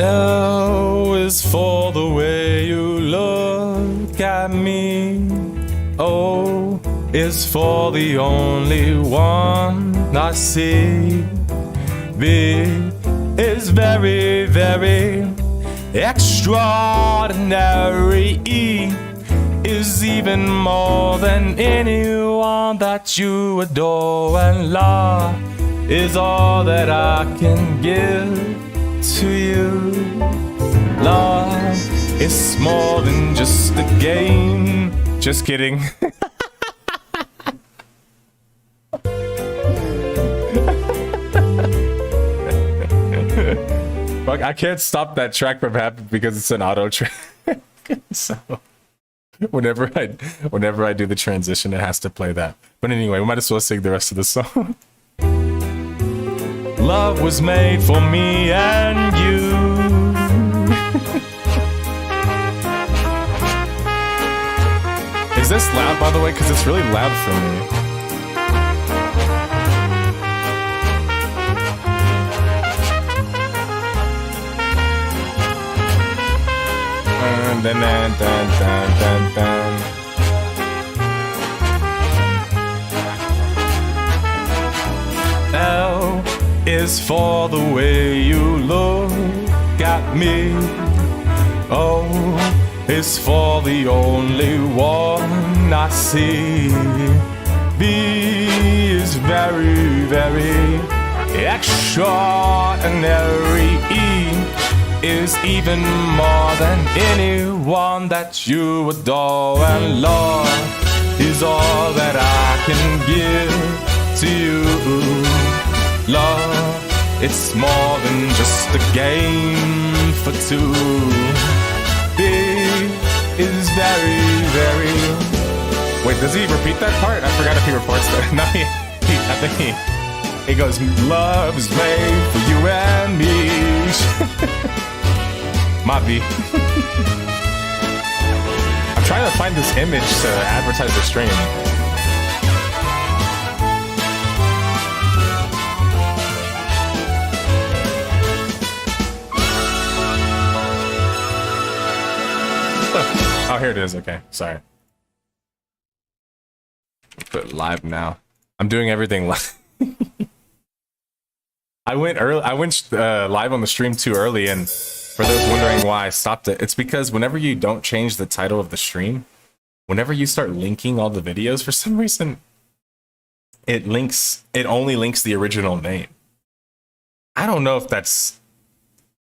L is for the way you look at me. O is for the only one I see. V is very, very extraordinary. E is even more than anyone that you adore. And love is all that I can give to you. Love is more than just a game. Just kidding. Fuck, I can't stop that track from happening because it's an auto track. So whenever I do the transition, it has to play that. But anyway, we might as well sing the rest of the song. Love was made for me and you. Is this loud, by the way? Because it's really loud for me. Dun, dun, dun, dun, dun, dun. L is for the way you look at me. O is for the only one I see. B is very, very extraordinary. E is even more than anyone that you adore. And love is all that I can give to you. Love, it's more than just a game for two. Big is very, very... Wait, does he repeat that part? I forgot if he reports that. No, I think he goes, love is made for you and me. Mavi. I'm trying to find this image to advertise the stream. Oh, here it is. Okay, sorry. Put live now. I'm doing everything live. I went live on the stream too early, and for those wondering why I stopped it, it's because whenever you don't change the title of the stream, whenever you start linking all the videos, for some reason, it only links the original name. I don't know if that's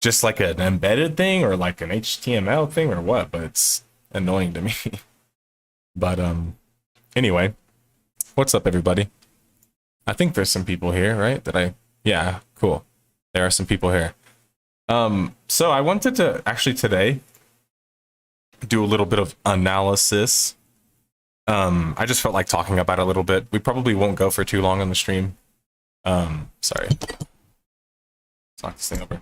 just like an embedded thing or like an HTML thing or what, but it's annoying to me. But anyway, what's up, everybody? I think there's some people here, right? Yeah, cool. There are some people here. So I wanted to actually today do a little bit of analysis. I just felt like talking about it a little bit. We probably won't go for too long on the stream. Sorry. Let's knock this thing over.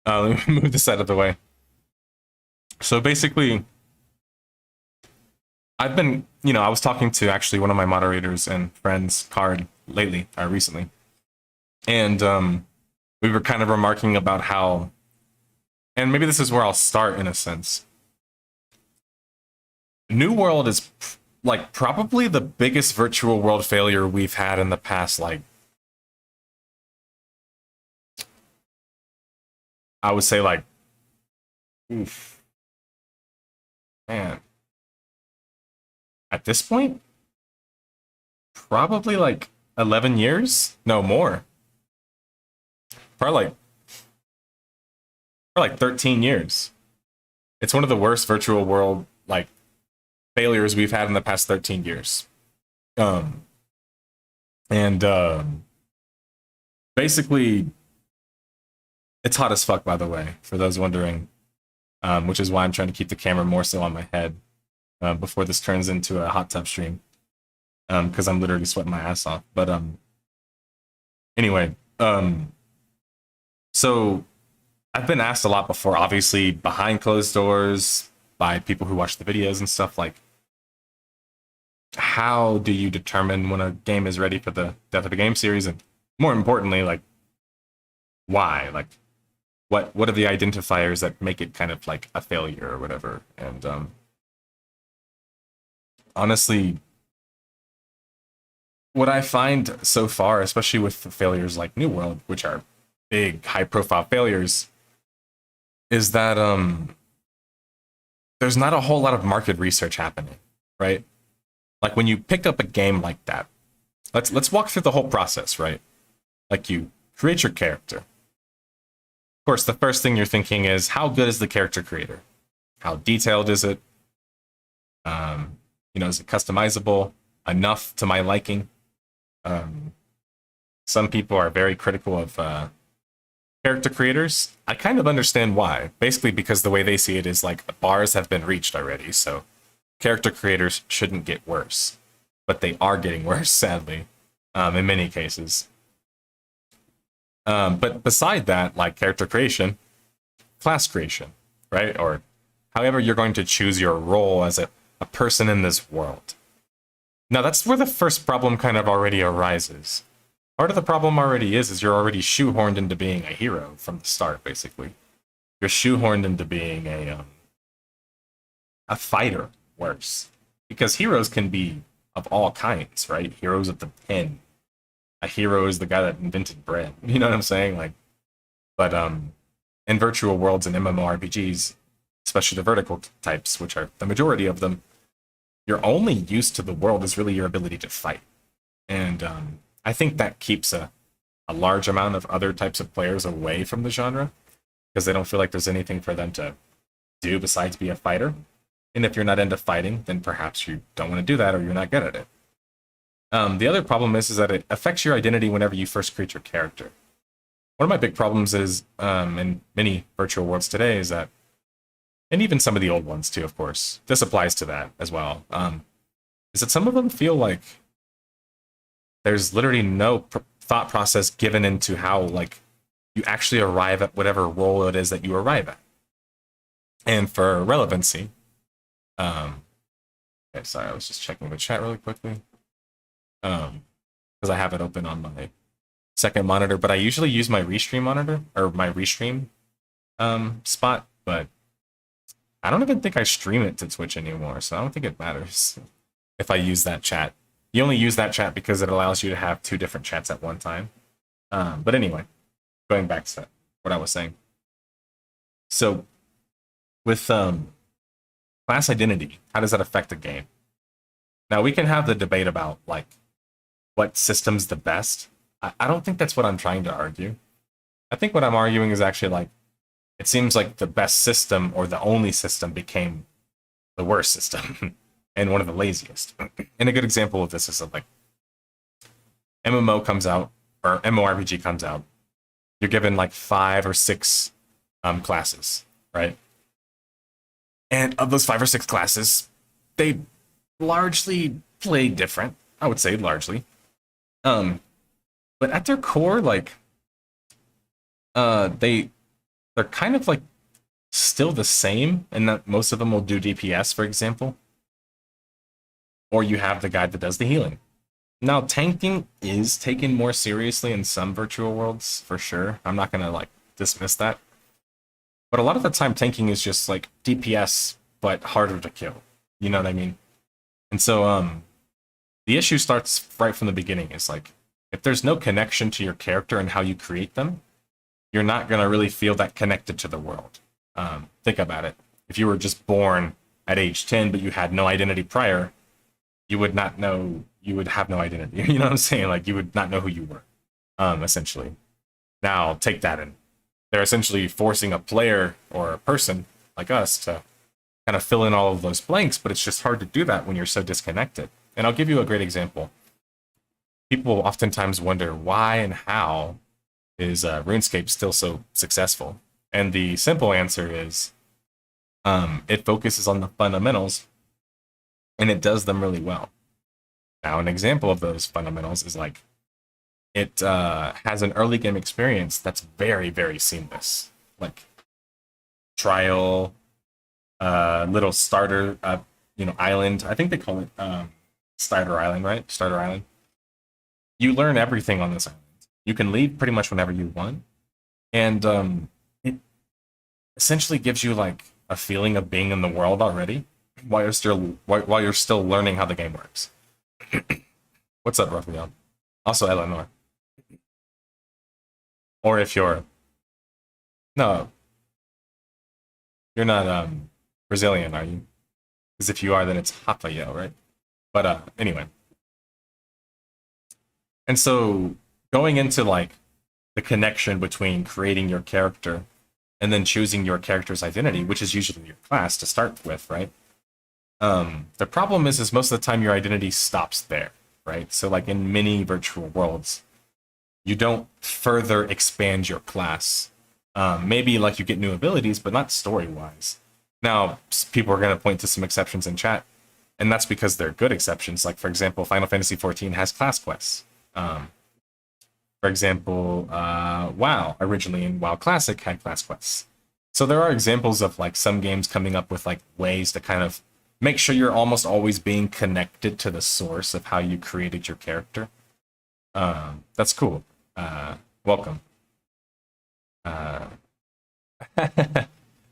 Let me move this out of the way. So basically, I've been, I was talking to actually one of my moderators and friends, Card, recently. And we were kind of remarking about how, and maybe this is where I'll start in a sense. New World is like probably the biggest virtual world failure we've had in the past, like, I would say like, oof, man. At this point, probably like 11 years? No, more. Probably like 13 years. It's one of the worst virtual world like failures we've had in the past 13 years. Basically, it's hot as fuck, by the way, for those wondering, which is why I'm trying to keep the camera more so on my head before this turns into a hot tub stream, because I'm literally sweating my ass off. But anyway, so I've been asked a lot before, obviously behind closed doors, by people who watch the videos and stuff, like, how do you determine when a game is ready for the Death of the Game series? And more importantly, like, why? Like, what are the identifiers that make it kind of like a failure or whatever. And honestly, what I find so far, especially with failures like New World, which are big, high-profile failures, is that there's not a whole lot of market research happening, right? Like when you pick up a game like that, let's walk through the whole process, right? Like you create your character. Of course, the first thing you're thinking is, how good is the character creator? How detailed is it? Is it customizable enough to my liking? Some people are very critical of character creators. I kind of understand why. Basically, because the way they see it is like the bars have been reached already, so character creators shouldn't get worse. But they are getting worse, sadly, in many cases. But beside that, like character creation, class creation, right? Or however you're going to choose your role as a person in this world. Now, that's where the first problem kind of already arises. Part of the problem already is you're already shoehorned into being a hero from the start, basically. You're shoehorned into being a fighter, worse. Because heroes can be of all kinds, right? Heroes of the pen. A hero is the guy that invented bread. You know what I'm saying? But in virtual worlds and MMORPGs, especially the vertical types, which are the majority of them, your only use to the world is really your ability to fight. And I think that keeps a large amount of other types of players away from the genre, because they don't feel like there's anything for them to do besides be a fighter. And if you're not into fighting, then perhaps you don't want to do that, or you're not good at it. The other problem is that it affects your identity whenever you first create your character. One of my big problems is, in many virtual worlds today, is that, and even some of the old ones too, of course, this applies to that as well, is that some of them feel like there's literally no thought process given into how like you actually arrive at whatever role it is that you arrive at. And for relevancy, okay, sorry, I was just checking the chat really quickly, because I have it open on my second monitor, but I usually use my restream monitor, or my restream spot, but I don't even think I stream it to Twitch anymore, so I don't think it matters if I use that chat. You only use that chat because it allows you to have two different chats at one time. But anyway, going back to what I was saying. So with class identity, how does that affect the game? Now, we can have the debate about like what system's the best. I don't think that's what I'm trying to argue. I think what I'm arguing is actually like, it seems like the best system or the only system became the worst system and one of the laziest. And a good example of this is like MMO comes out, or MMORPG comes out. You're given like 5 or 6 classes, right? And of those 5 or 6 classes, they largely play different. I would say largely. But at their core, like, they're kind of like still the same, and that most of them will do DPS, for example. Or you have the guy that does the healing. Now, tanking is taken more seriously in some virtual worlds, for sure. I'm not gonna like dismiss that. But a lot of the time, tanking is just like DPS, but harder to kill. You know what I mean? And so, the issue starts right from the beginning. It's like, if there's no connection to your character and how you create them, you're not going to really feel that connected to the world. Think about it. If you were just born at age 10, but you had no identity prior, you would not know, you would have no identity. You know what I'm saying? Like, you would not know who you were, essentially. Now, take that in. They're essentially forcing a player or a person like us to kind of fill in all of those blanks, but it's just hard to do that when you're so disconnected. And I'll give you a great example. People oftentimes wonder why and how is RuneScape still so successful? And the simple answer is it focuses on the fundamentals and it does them really well. Now, an example of those fundamentals is like it has an early game experience that's very, very seamless. Like trial, little starter, island. I think they call it Starter Island, right? Starter Island. You learn everything on this island. You can leave pretty much whenever you want. And essentially gives you like a feeling of being in the world already while you're still learning how the game works. What's up, Raphael? Also, Eleanor. Or if you're no, you're not Brazilian, are you? Because if you are, then it's Rafael, right? But anyway, and so going into like the connection between creating your character and then choosing your character's identity, which is usually your class to start with, right? The problem is most of the time your identity stops there, right? So like in many virtual worlds, you don't further expand your class. Maybe like you get new abilities, but not story-wise. Now, people are going to point to some exceptions in chat, and that's because they're good exceptions. Like, for example, Final Fantasy XIV has class quests. For example, WoW, originally in WoW Classic, had class quests. So there are examples of like some games coming up with like ways to kind of make sure you're almost always being connected to the source of how you created your character. That's cool. Welcome.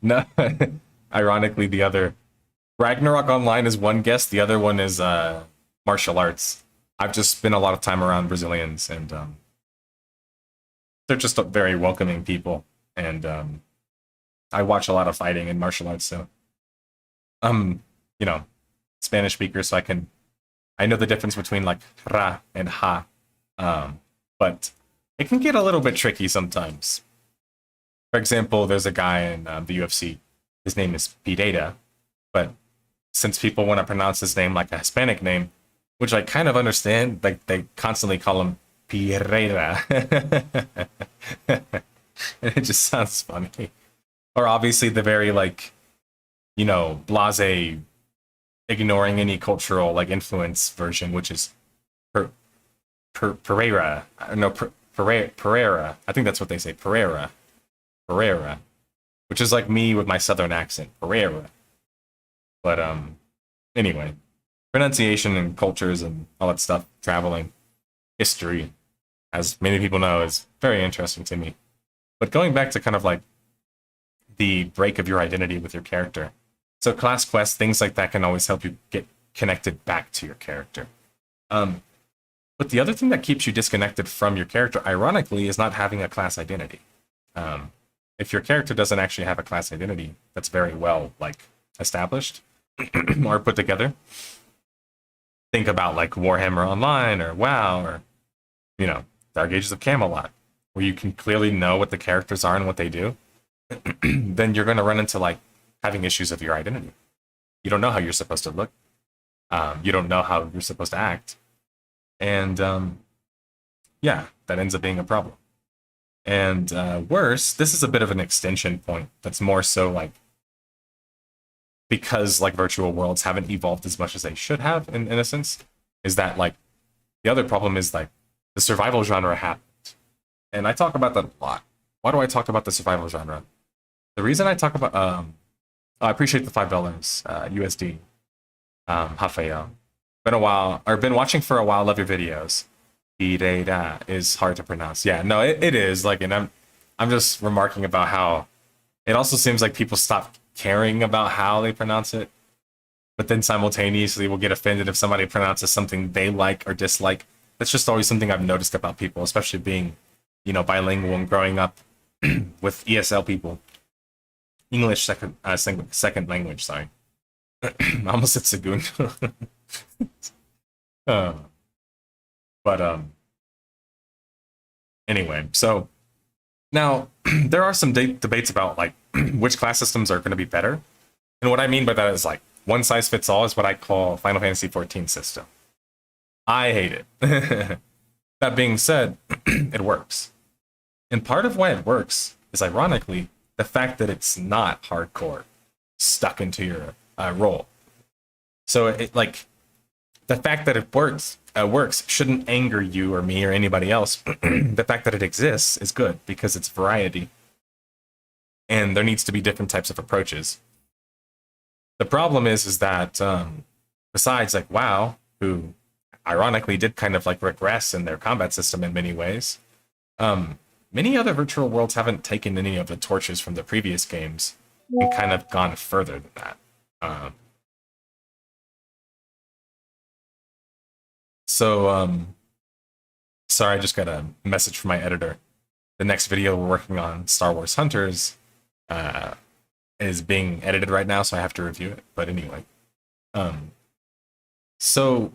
No, ironically, the other Ragnarok Online is one guest. The other one is martial arts. I've just spent a lot of time around Brazilians, and they're just very welcoming people. And I watch a lot of fighting and martial arts, so you know, Spanish speaker, so I know the difference between like ra and ha, but it can get a little bit tricky sometimes. For example, there's a guy in the UFC. His name is Pereira, but since people want to pronounce his name like a Hispanic name, which I kind of understand, like they constantly call him Pereira. And it just sounds funny. Or obviously the very like, you know, blase, ignoring any cultural like influence version, which is Pereira. No, Pereira. I think that's what they say. Pereira, which is like me with my southern accent. Pereira. But anyway, pronunciation and cultures and all that stuff, traveling, history, as many people know, is very interesting to me. But going back to kind of like the break of your identity with your character. So class quests, things like that can always help you get connected back to your character. But the other thing that keeps you disconnected from your character, ironically, is not having a class identity. If your character doesn't actually have a class identity that's very well like established or put together, think about like Warhammer Online or WoW or, you know, Dark Ages of Camelot, where you can clearly know what the characters are and what they do. Then you're going to run into like having issues of your identity. You don't know how you're supposed to look. You don't know how you're supposed to act. And yeah, that ends up being a problem. And worse, this is a bit of an extension point that's more so like because like virtual worlds haven't evolved as much as they should have in a sense, is that like the other problem is like the survival genre happened. And I talk about that a lot. Why do I talk about the survival genre? The reason I talk about I appreciate the $5 USD. Rafael. Been a while, or been watching for a while, love your videos. Pereira is hard to pronounce. Yeah, no, it is. Like, and I'm just remarking about how it also seems like people stop caring about how they pronounce it, but then simultaneously will get offended if somebody pronounces something they like or dislike. That's just always something I've noticed about people, especially being, you know, bilingual and growing up with ESL people. English second language, sorry. I almost said segundo. But anyway, so now there are some debates about like which class systems are going to be better, and what I mean by that is like one size fits all is what I call Final Fantasy XIV system. I hate it. That being said, it works, and part of why it works is ironically the fact that it's not hardcore stuck into your role. So it like the fact that it works shouldn't anger you or me or anybody else. The fact that it exists is good because it's variety, and there needs to be different types of approaches. The problem is that besides like WoW, who ironically did kind of like regress in their combat system in many ways, many other virtual worlds haven't taken any of the torches from the previous games and kind of gone further than that. Sorry, I just got a message from my editor. The next video we're working on, Star Wars Hunters, is being edited right now, so I have to review it. But anyway, so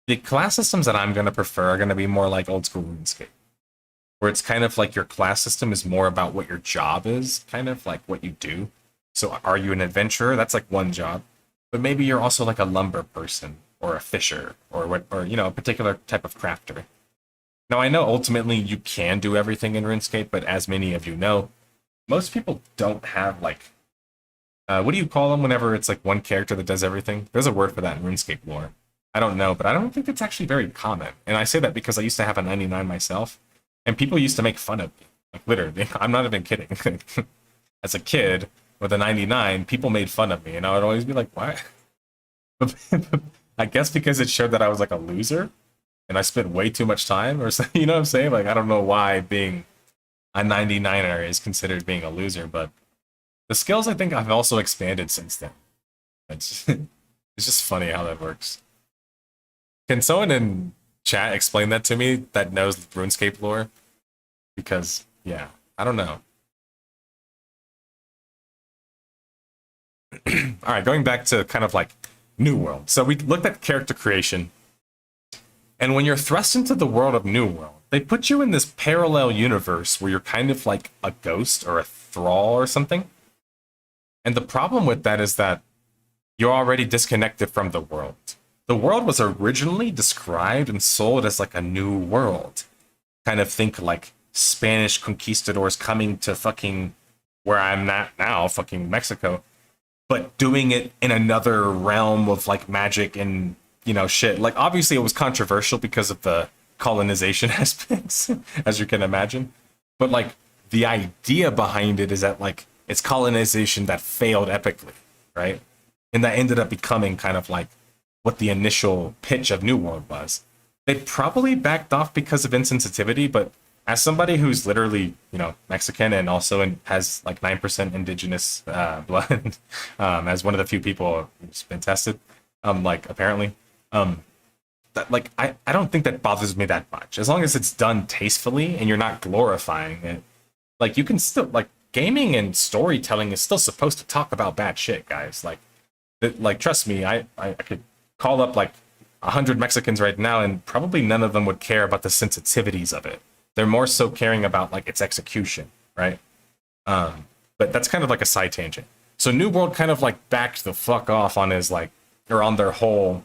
the class systems that I'm going to prefer are going to be more like old school RuneScape, where it's kind of like your class system is more about what your job is, kind of like what you do. So are you an adventurer? That's like one job. But maybe you're also like a lumber person or a fisher or what, or a particular type of crafter. Now I know ultimately you can do everything in RuneScape, but as many of you know, most people don't have like what do you call them whenever it's like one character that does everything? There's a word for that in RuneScape lore. I don't know, but I don't think it's actually very common. And I say that because I used to have a 99 myself, and people used to make fun of me. Like literally, I'm not even kidding. As a kid with a 99, people made fun of me, and I would always be like, "Why?" I guess because it showed that I was like a loser, and I spent way too much time, or something. You know what I'm saying? Like I don't know why being a 99er is considered being a loser, but the skills I think I've also expanded since then. It's it's just funny how that works. Can someone in chat explain that to me that knows RuneScape lore? Because yeah, I don't know. All right, going back to kind of like New World. So we looked at character creation, and when you're thrust into the world of New World, they put you in this parallel universe where you're kind of like a ghost or a thrall or something. And the problem with that is that you're already disconnected from the world. The world was originally described and sold as like a new world. Kind of think like Spanish conquistadors coming to fucking where I'm at now, fucking Mexico, but doing it in another realm of like magic and, shit. Like obviously it was controversial because of the colonization aspects, as you can imagine. But like the idea behind it is that like it's colonization that failed epically, right? And that ended up becoming kind of like what the initial pitch of New World was. They probably backed off because of insensitivity, but as somebody who's literally, Mexican and also has like 9% indigenous blood, as one of the few people who's been tested, apparently, that like I don't think that bothers me that much. As long as it's done tastefully and you're not glorifying it, like you can still like gaming and storytelling is still supposed to talk about bad shit, guys. Like trust me, I could call up like 100 Mexicans right now, and probably none of them would care about the sensitivities of it. They're more so caring about like its execution, right? But that's kind of like a side tangent. So New World kind of like backed the fuck off on his like, or on their whole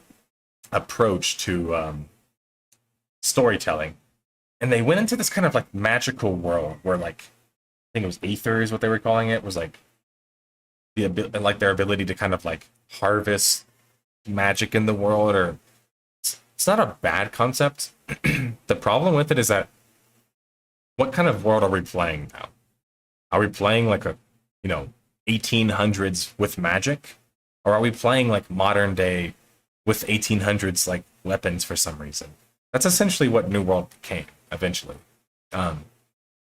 approach to storytelling, and they went into this kind of like magical world where like I think it was Aether is what they were calling it, was like their ability to kind of like harvest magic in the world, or it's not a bad concept. The problem with it is that what kind of world are we playing now? Are we playing like a 1800s with magic, or are we playing like modern day with 1800s like weapons for some reason? That's essentially what New World became eventually.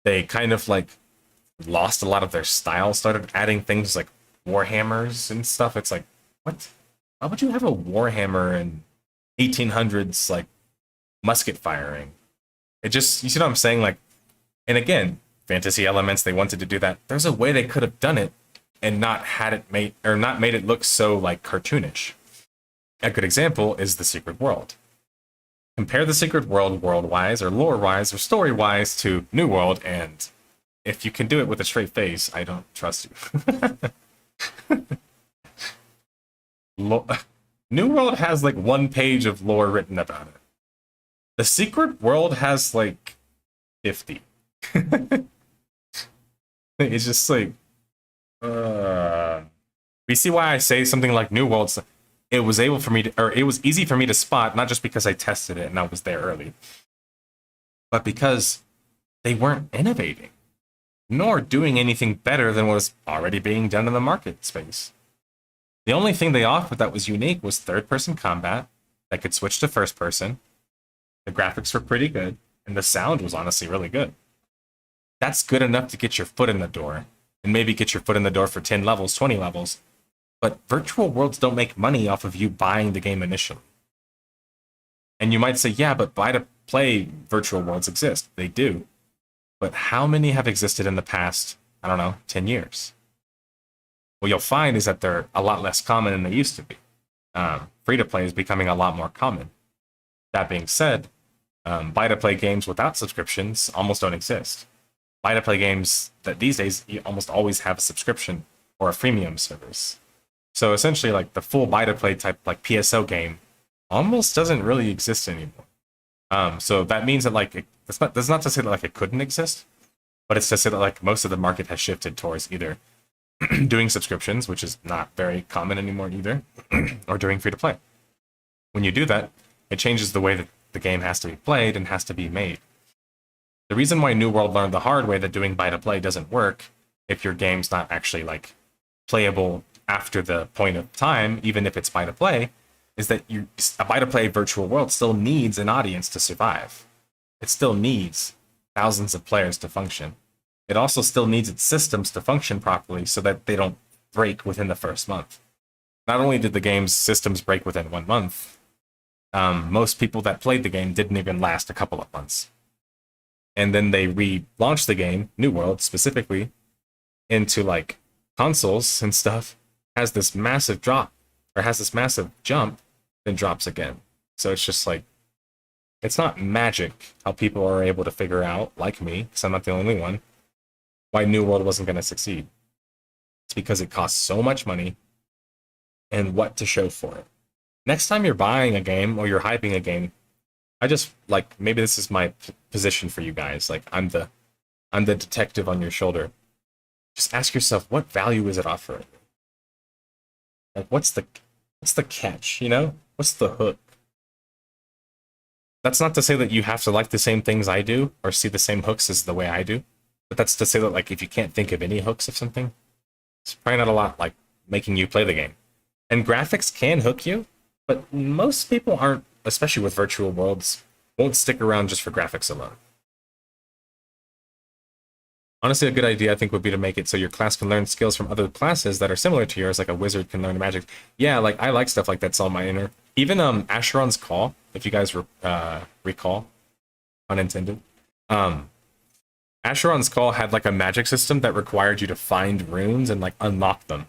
They kind of like lost a lot of their style, started adding things like warhammers and stuff. It's like, what? Why would you have a warhammer in 1800s like musket firing? It just, you see what I'm saying? Like, and again, fantasy elements, they wanted to do that. There's a way they could have done it and not had it made, or not made it look so like cartoonish. A good example is the Secret World. Compare the Secret World world-wise or lore-wise or story-wise to New World, and if you can do it with a straight face, I don't trust you. New World has like 1 page of lore written about it. The Secret World has like 50. It's just like, you see why I say something like New World? It was able for me to, or it was easy for me to spot, not just because I tested it and I was there early, but because they weren't innovating, nor doing anything better than what was already being done in the market space. The only thing they offered that was unique was third-person combat that could switch to first person. The graphics were pretty good, and the sound was honestly really good. That's good enough to get your foot in the door, and maybe get your foot in the door for 10 levels, 20 levels. But virtual worlds don't make money off of you buying the game initially. And you might say, yeah, but buy to play virtual worlds exist. They do. But how many have existed in the past, I don't know, 10 years? What you'll find is that they're a lot less common than they used to be. Free-to-play is becoming a lot more common. That being said, buy-to-play games without subscriptions almost don't exist. Buy-to-play games that these days you almost always have a subscription or a freemium service. So essentially, like the full buy-to-play type, like PSO game, almost doesn't really exist anymore. So that means that like that's not to say that like it couldn't exist, but it's to say that like most of the market has shifted towards either doing subscriptions, which is not very common anymore either, or doing free-to-play. When you do that, it changes the way that the game has to be played and has to be made. The reason why New World learned the hard way that doing buy-to-play doesn't work if your game's not actually like playable after the point of time, even if it's buy-to-play, is that a buy-to-play virtual world still needs an audience to survive. It still needs thousands of players to function. It also still needs its systems to function properly so that they don't break within the first month. Not only did the game's systems break within 1 month, most people that played the game didn't even last a couple of months. And then they relaunched the game, New World specifically, into like consoles and stuff, has this massive drop, or has this massive jump, then drops again. So it's just like, it's not magic how people are able to figure out, like me, because I'm not the only one, why New World wasn't going to succeed. It's because it costs so much money and what to show for it. Next time you're buying a game or you're hyping a game, I just like, maybe this is my position for you guys. Like I'm the detective on your shoulder. Just ask yourself, what value is it offering? Like what's the catch, you know? What's the hook? That's not to say that you have to like the same things I do or see the same hooks as the way I do. But that's to say that like if you can't think of any hooks of something, it's probably not a lot like making you play the game. And graphics can hook you, but most people aren't, especially with virtual worlds, won't stick around just for graphics alone. Honestly, a good idea, I think, would be to make it so your class can learn skills from other classes that are similar to yours, like a wizard can learn magic. Yeah, like, I like stuff like that's all my inner. Even Asheron's Call, if you guys recall, unintended. Asheron's Call had, like, a magic system that required you to find runes and, like, unlock them.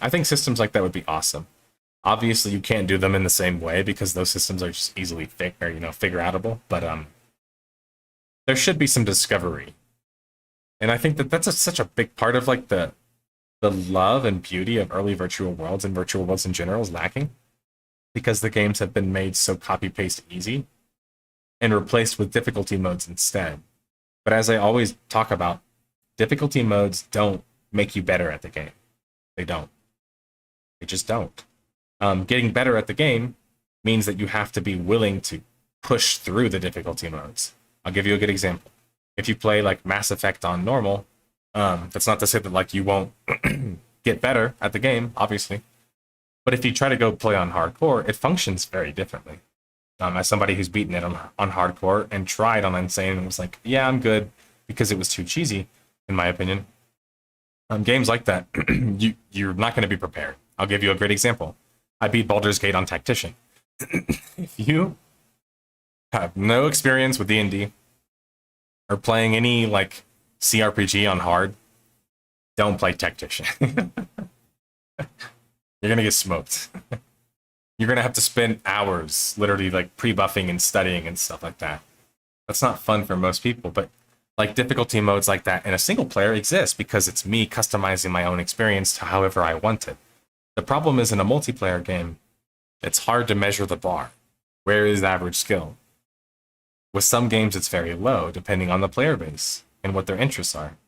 I think systems like that would be awesome. Obviously, you can't do them in the same way because those systems are just easily figure outable. But there should be some discovery, and I think that that's such a big part of like the love and beauty of early virtual worlds and virtual worlds in general is lacking because the games have been made so copy paste easy and replaced with difficulty modes instead. But as I always talk about, difficulty modes don't make you better at the game. They don't. They just don't. Getting better at the game means that you have to be willing to push through the difficulty modes. I'll give you a good example. If you play like Mass Effect on normal, that's not to say that like you won't get better at the game, obviously. But if you try to go play on hardcore, it functions very differently. As somebody who's beaten it on hardcore and tried on insane and was like, yeah, I'm good, because it was too cheesy, in my opinion. Games like that, you're not going to be prepared. I'll give you a great example. I beat Baldur's Gate on Tactician. If you have no experience with D&D or playing any like CRPG on hard, don't play Tactician. You're gonna get smoked. You're gonna have to spend hours literally like pre-buffing and studying and stuff like that. That's not fun for most people, but like difficulty modes like that in a single player exist because it's me customizing my own experience to however I want it. The problem is in a multiplayer game, it's hard to measure the bar. Where is the average skill? With some games, it's very low, depending on the player base and what their interests are.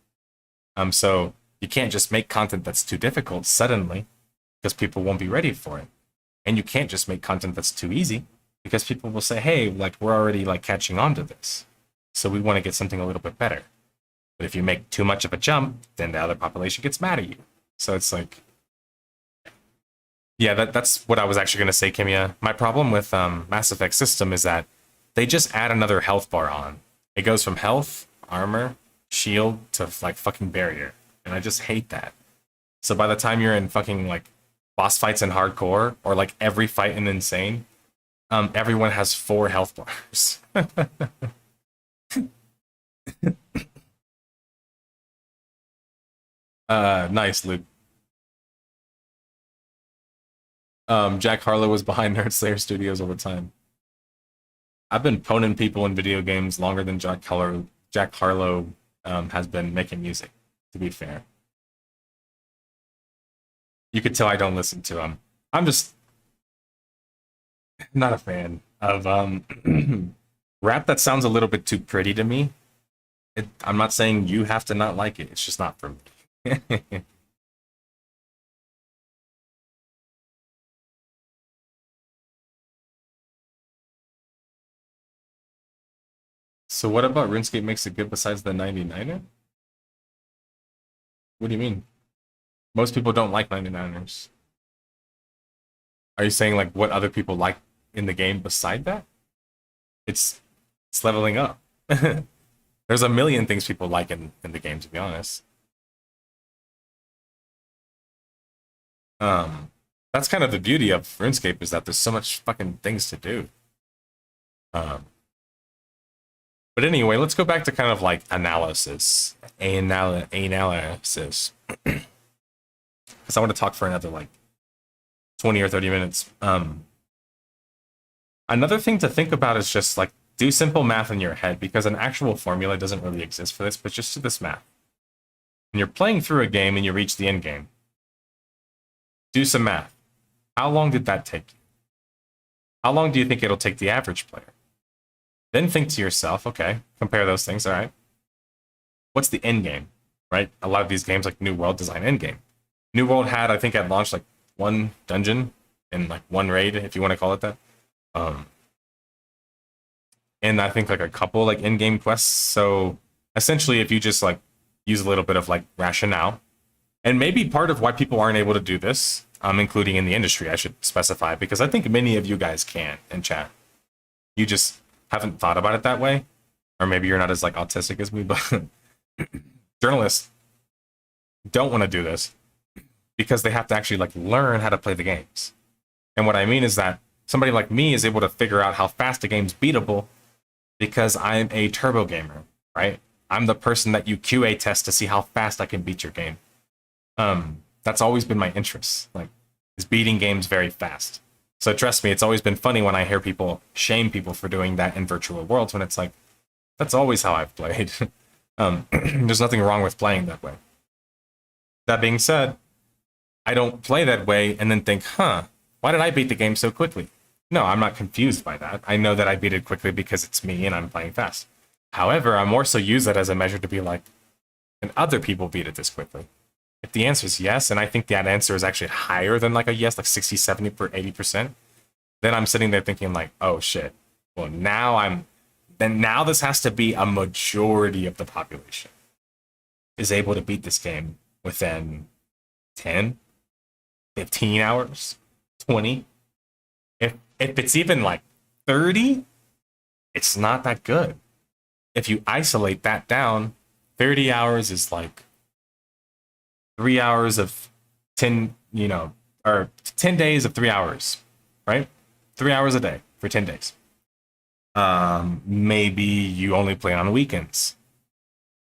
So you can't just make content that's too difficult suddenly, because people won't be ready for it. And you can't just make content that's too easy, because people will say, hey, like we're already like catching on to this, so we want to get something a little bit better. But if you make too much of a jump, then the other population gets mad at you. So it's like, yeah, that's what I was actually going to say, Kimia. My problem with Mass Effect system is that they just add another health bar on. It goes from health, armor, shield to like fucking barrier, and I just hate that. So by the time you're in fucking like boss fights in hardcore or like every fight in insane, everyone has 4 health bars. Nice, Luke. Jack Harlow was behind Nerd Slayer Studios over time. I've been poning people in video games longer than Jack Harlow. Jack Harlow has been making music. To be fair, you could tell I don't listen to him. I'm just not a fan of rap that sounds a little bit too pretty to me. I'm not saying you have to not like it. It's just not for me. So what about RuneScape makes it good besides the 99er? What do you mean? Most people don't like 99ers. Are you saying like what other people like in the game beside that? It's it's leveling up. There's a million things people like in the game, to be honest. That's kind of the beauty of RuneScape is that there's so much fucking things to do. Um, but anyway, let's go back to kind of like analysis, analysis, because I want to talk for another like 20 or 30 minutes. Another thing to think about is just like do simple math in your head because an actual formula doesn't really exist for this, but just do this math. When you're playing through a game and you reach the end game, do some math. How long did that take you? How long do you think it'll take the average player? Then think to yourself, okay, compare those things, all right? What's the end game, right? A lot of these games like New World design end game. New World had, I think, at launch like 1 dungeon and like 1 raid, if you want to call it that. Um, and I think like a couple like in-game quests. So essentially, if you just like use a little bit of like rationale, and maybe part of why people aren't able to do this, including in the industry, I should specify, because I think many of you guys can in chat. You just haven't thought about it that way, or maybe you're not as like autistic as me. But journalists don't want to do this because they have to actually like learn how to play the games. And what I mean is that somebody like me is able to figure out how fast a game's beatable because I'm a turbo gamer, right? I'm the person that you QA test to see how fast I can beat your game. That's always been my interest, like, is beating games very fast. So trust me, it's always been funny when I hear people shame people for doing that in virtual worlds when it's like, that's always how I've played. There's nothing wrong with playing that way. That being said, I don't play that way and then think, why did I beat the game so quickly? No, I'm not confused by that. I know that I beat it quickly because it's me and I'm playing fast. However, I more so use that as a measure to be like, can other people beat it this quickly? If the answer is yes, and I think that answer is actually higher than like a yes, like 60, 70, 80%, then I'm sitting there thinking like, oh shit. Well, now this has to be a majority of the population is able to beat this game within 10, 15 hours, 20. If it's even like 30, it's not that good. If you isolate that down, 30 hours is like 3 hours of 10, or 10 days of 3 hours, right? 3 hours a day for 10 days. Maybe you only play on weekends.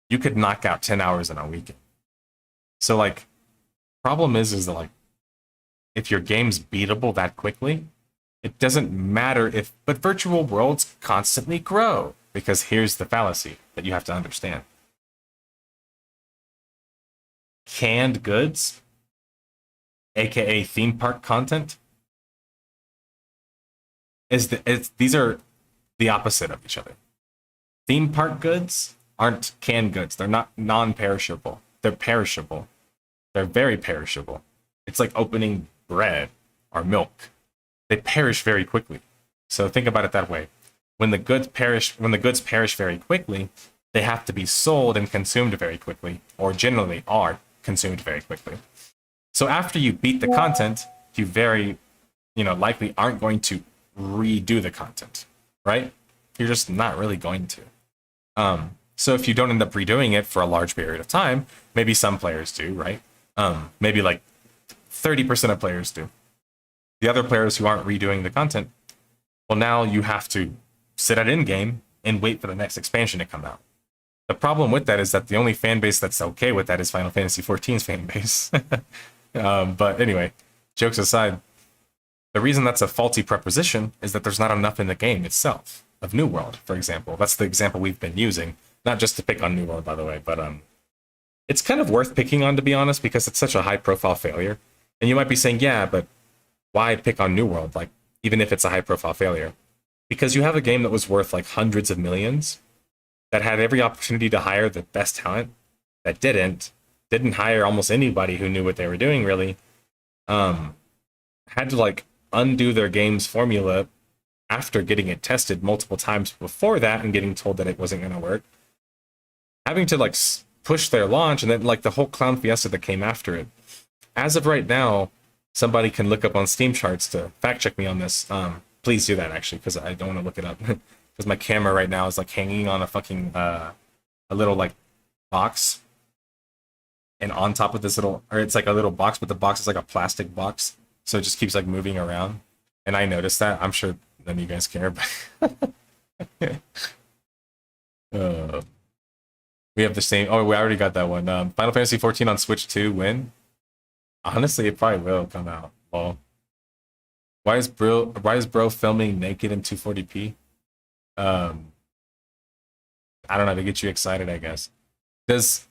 You could knock out 10 hours in a weekend. So like, problem is that like, if your game's beatable that quickly, it doesn't matter but virtual worlds constantly grow because here's the fallacy that you have to understand. Canned goods, aka theme park content, these are the opposite of each other. Theme park goods aren't canned goods. They're not non-perishable. They're perishable. They're very perishable. It's like opening bread or milk. They perish very quickly. So think about it that way. When the goods perish very quickly, they have to be sold and consumed very quickly, or generally are consumed very quickly. So after you beat the content, you very, likely aren't going to redo the content, right? You're just not really going to. So if you don't end up redoing it for a large period of time, maybe some players do, right? Maybe like 30% of players do. The other players who aren't redoing the content, well, now you have to sit at in-game and wait for the next expansion to come out. The problem with that is that the only fan base that's okay with that is Final Fantasy XIV's fan base. But anyway, jokes aside, the reason that's a faulty preposition is that there's not enough in the game itself. Of New World, for example. That's the example we've been using. Not just to pick on New World, by the way, but it's kind of worth picking on, to be honest, because it's such a high-profile failure. And you might be saying, yeah, but why pick on New World, like, even if it's a high-profile failure? Because you have a game that was worth, like, hundreds of millions, that had every opportunity to hire the best talent, that didn't hire almost anybody who knew what they were doing, really, had to, like, undo their game's formula after getting it tested multiple times before that and getting told that it wasn't going to work. Having to, like, push their launch, and then, like, the whole Clown Fiesta that came after it. As of right now, somebody can look up on Steam charts to fact check me on this. Please do that, actually, because I don't want to look it up. Because my camera right now is, like, hanging on a fucking, a little, like, box. And on top of this little, or it's like a little box, but the box is like a plastic box. So it just keeps, like, moving around. And I noticed that. I'm sure none of you guys care, but... we have the same... Oh, we already got that one. Final Fantasy XIV on Switch 2, when? Honestly, it probably will come out. Well, why is bro filming naked in 240p? I don't know, to get you excited, I guess. Does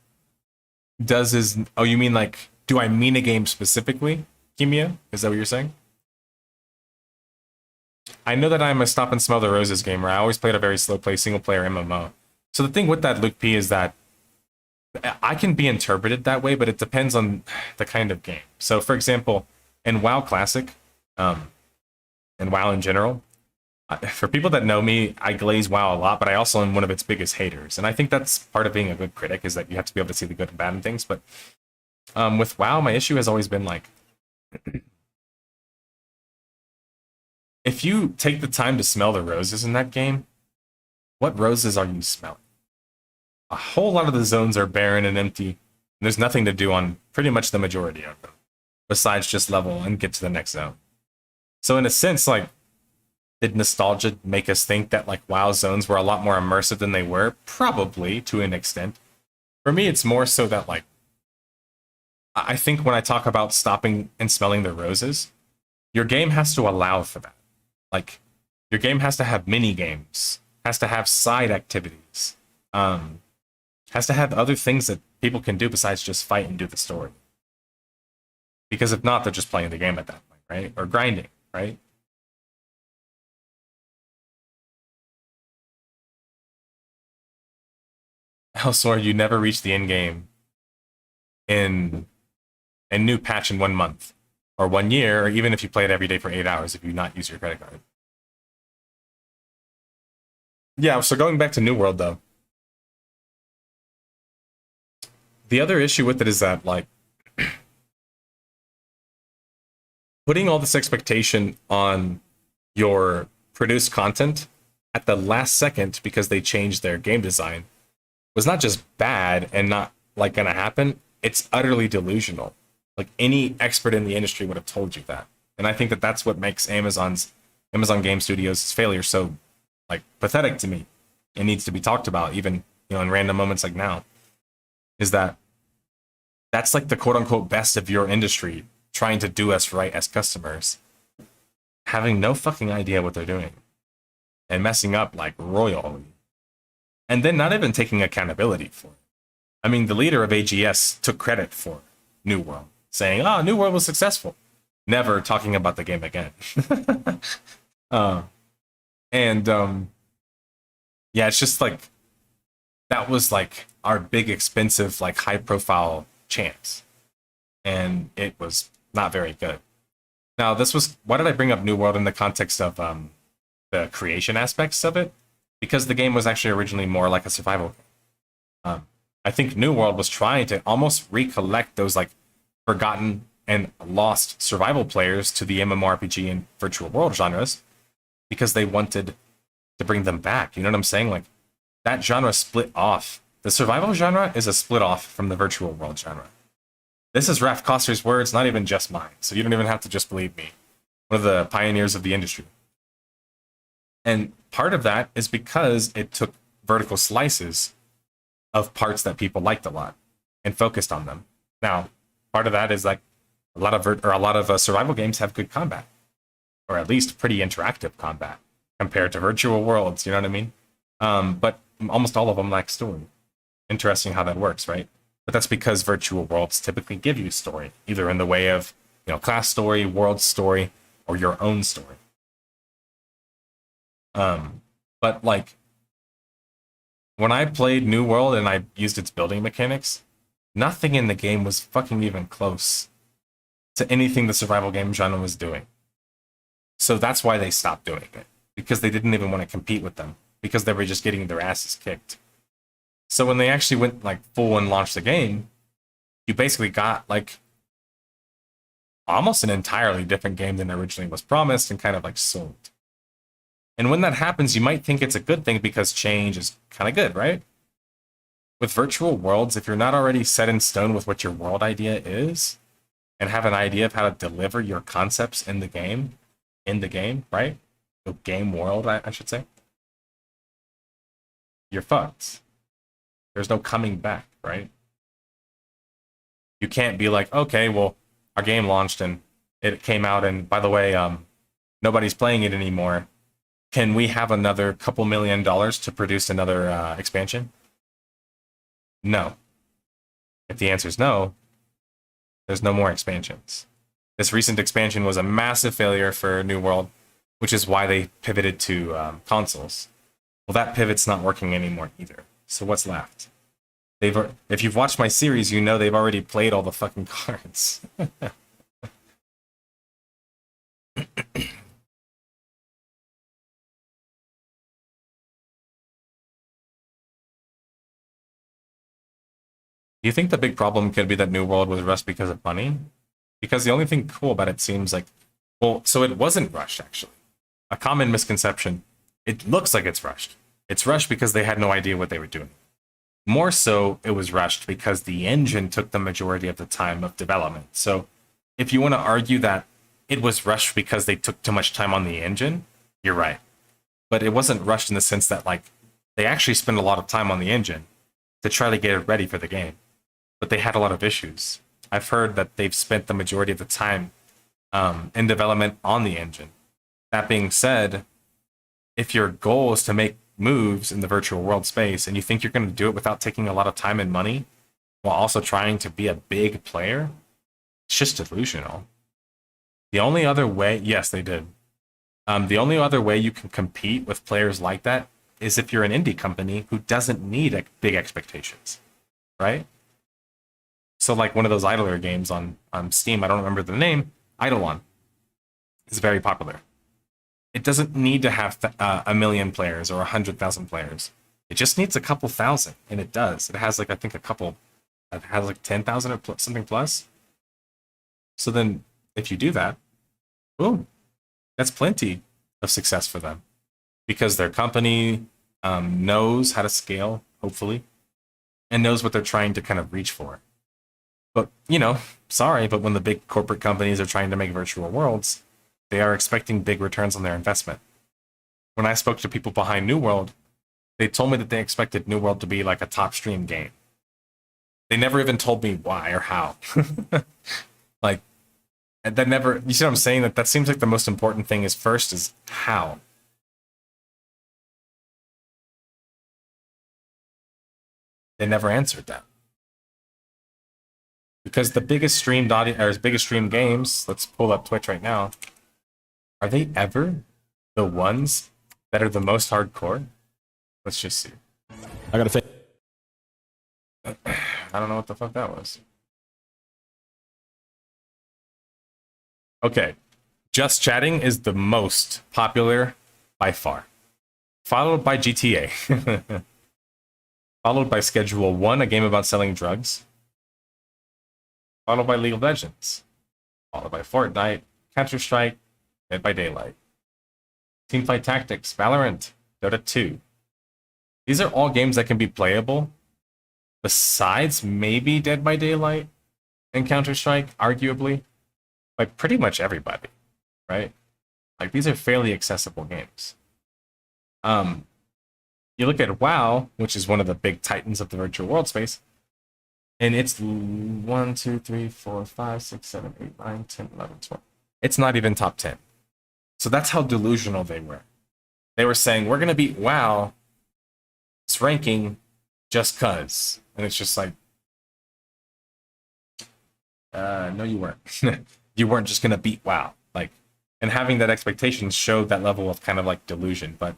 his... Oh, you mean, like, do I mean a game specifically, Kimia? Is that what you're saying? I know that I'm a Stop and Smell the Roses gamer. I always played a very slow play single player MMO. So the thing with that, Luke P, is that I can be interpreted that way, but it depends on the kind of game. So for example, in WoW Classic, and WoW in general, for people that know me, I glaze WoW a lot, but I also am one of its biggest haters. And I think that's part of being a good critic, is that you have to be able to see the good and bad in things. But with WoW, my issue has always been, like, if you take the time to smell the roses in that game, what roses are you smelling? A whole lot of the zones are barren and empty, and there's nothing to do on pretty much the majority of them, besides just level and get to the next zone. So in a sense, like, did nostalgia make us think that, like, WoW zones were a lot more immersive than they were? Probably, to an extent. For me, it's more so that, like, I think when I talk about stopping and smelling the roses, your game has to allow for that. Like, your game has to have mini games, has to have side activities, has to have other things that people can do besides just fight and do the story. Because if not, they're just playing the game at that point, right? Or grinding, right? Elsewhere, you never reach the end game in a new patch in 1 month, or 1 year, or even if you play it every day for 8 hours if you not use your credit card. Yeah, so going back to New World, though, the other issue with it is that, like, putting all this expectation on your produced content at the last second because they changed their game design was not just bad and not, like, gonna happen, it's utterly delusional. Like, any expert in the industry would have told you that. And I think that that's what makes Amazon Game Studios' failure so, like, pathetic to me. It needs to be talked about, even, you know, in random moments like now. Is that that's, like, the quote-unquote best of your industry trying to do us right as customers, having no fucking idea what they're doing and messing up, like, royally. And then not even taking accountability for it. I mean, the leader of AGS took credit for New World, saying, "Oh, New World was successful," never talking about the game again. Yeah, it's just like, that was, like, our big, expensive, like, high-profile chance, and it was not very good. Now, why did I bring up New World in the context of the creation aspects of it? Because the game was actually originally more like a survival game. I think New World was trying to almost recollect those, like, forgotten and lost survival players to the MMORPG and virtual world genres, because they wanted to bring them back. You know what I'm saying? Like, that genre split off. The survival genre is a split off from the virtual world genre. This is Raf Koster's words, not even just mine, so you don't even have to just believe me. One of the pioneers of the industry. And part of that is because it took vertical slices of parts that people liked a lot and focused on them. Now, part of that is like a lot of survival games have good combat, or at least pretty interactive combat compared to virtual worlds. You know what I mean? But almost all of them lack story. Interesting how that works, right? But that's because virtual worlds typically give you story, either in the way of class story, world story, or your own story. But like when I played New World and I used its building mechanics, nothing in the game was fucking even close to anything the survival game genre was doing. So that's why they stopped doing it, because they didn't even want to compete with them, because they were just getting their asses kicked. So when they actually went like full and launched the game, you basically got like almost an entirely different game than originally was promised and kind of like sold. And when that happens, you might think it's a good thing because change is kind of good, right? With virtual worlds, if you're not already set in stone with what your world idea is and have an idea of how to deliver your concepts in the game, right? The game world, I should say. You're fucked. There's no coming back, right? You can't be like, okay, well, our game launched and it came out, and by the way, nobody's playing it anymore. Can we have another couple $1 million to produce another expansion? No. If the answer is no, there's no more expansions. This recent expansion was a massive failure for New World, which is why they pivoted to consoles. Well, that pivot's not working anymore either. So what's left? If you've watched my series, you know they've already played all the fucking cards. Do you think the big problem could be that New World was rushed because of money? Because the only thing cool about it seems like, well, so it wasn't rushed, actually. A common misconception, it looks like it's rushed. It's rushed because they had no idea what they were doing. More so, it was rushed because the engine took the majority of the time of development. So if you want to argue that it was rushed because they took too much time on the engine, you're right. But it wasn't rushed in the sense that, like, they actually spent a lot of time on the engine to try to get it ready for the game. But they had a lot of issues. I've heard that they've spent the majority of the time in development on the engine. That being said, if your goal is to make moves in the virtual world space and you think you're going to do it without taking a lot of time and money while also trying to be a big player, it's just delusional. The only other way, yes, they did. The only other way you can compete with players like that is if you're an indie company who doesn't need big expectations, right? So like one of those idler games on Steam, I don't remember the name, Eidolon, is very popular. It doesn't need to have 1 million players or 100,000 players. It just needs a couple thousand, and it does. It has like, I think it has like 10,000 or something plus. So then if you do that, boom, that's plenty of success for them because their company knows how to scale, hopefully, and knows what they're trying to kind of reach for. But, sorry, but when the big corporate companies are trying to make virtual worlds, they are expecting big returns on their investment. When I spoke to people behind New World, they told me that they expected New World to be like a top stream game. They never even told me why or how. Like, that never, you see what I'm saying? That seems like the most important thing is first is how. They never answered that. Because the biggest streamed audience, or biggest streamed games, let's pull up Twitch right now. Are they ever the ones that are the most hardcore? Let's just see. I gotta say, I don't know what the fuck that was. Okay. Just Chatting is the most popular by far. Followed by GTA. Followed by Schedule 1, a game about selling drugs. Followed by League of Legends. Followed by Fortnite, Counter-Strike, Dead by Daylight. Teamfight Tactics, Valorant, Dota 2. These are all games that can be playable, besides maybe Dead by Daylight and Counter-Strike, arguably, by pretty much everybody, right? Like, these are fairly accessible games. You look at WoW, which is one of the big titans of the virtual world space, and it's 1, 2, 3, 4, 5, 6, 7, 8, 9, 10, 11, 12. It's not even top 10. So that's how delusional they were. They were saying, we're going to beat WoW, its ranking, just cuz. And it's just like, no, you weren't. You weren't just going to beat WoW. Like, and having that expectation showed that level of kind of like delusion. But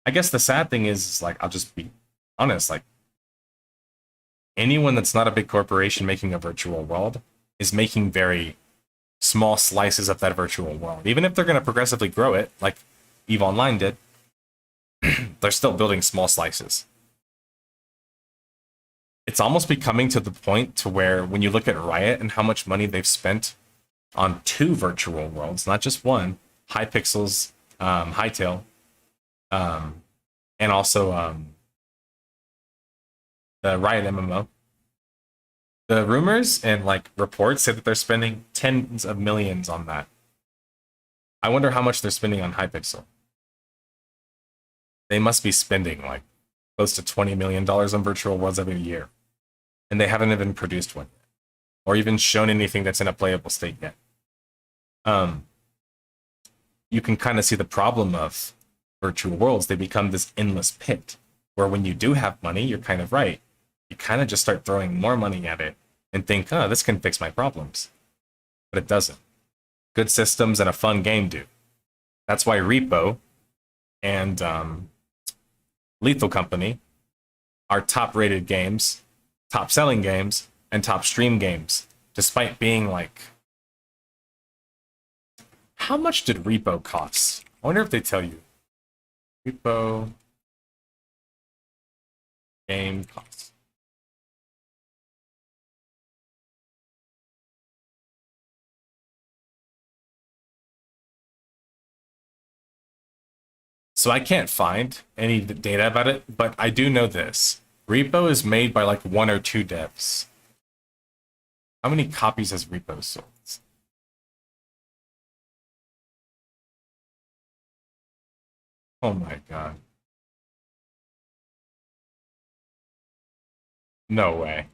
I guess the sad thing is like, I'll just be honest, like, anyone that's not a big corporation making a virtual world is making very small slices of that virtual world. Even if they're going to progressively grow it, like EVE Online did, they're still building small slices. It's almost becoming to the point to where when you look at Riot and how much money they've spent on 2 virtual worlds, not just one, Hypixel's Hytale, and also the Riot MMO. The rumors and like reports say that they're spending tens of millions on that. I wonder how much they're spending on Hypixel. They must be spending like close to $20 million on virtual worlds every year. And they haven't even produced one yet. Or even shown anything that's in a playable state yet. You can kind of see the problem of virtual worlds. They become this endless pit where when you do have money, you're kind of right. You kind of just start throwing more money at it and think, oh, this can fix my problems. But it doesn't. Good systems and a fun game do. That's why Repo and Lethal Company are top-rated games, top-selling games, and top-stream games, despite being like... How much did Repo cost? I wonder if they tell you. Repo game cost. So I can't find any data about it, but I do know this. Repo is made by like 1 or 2 devs. How many copies has Repo sold? Oh my god. No way.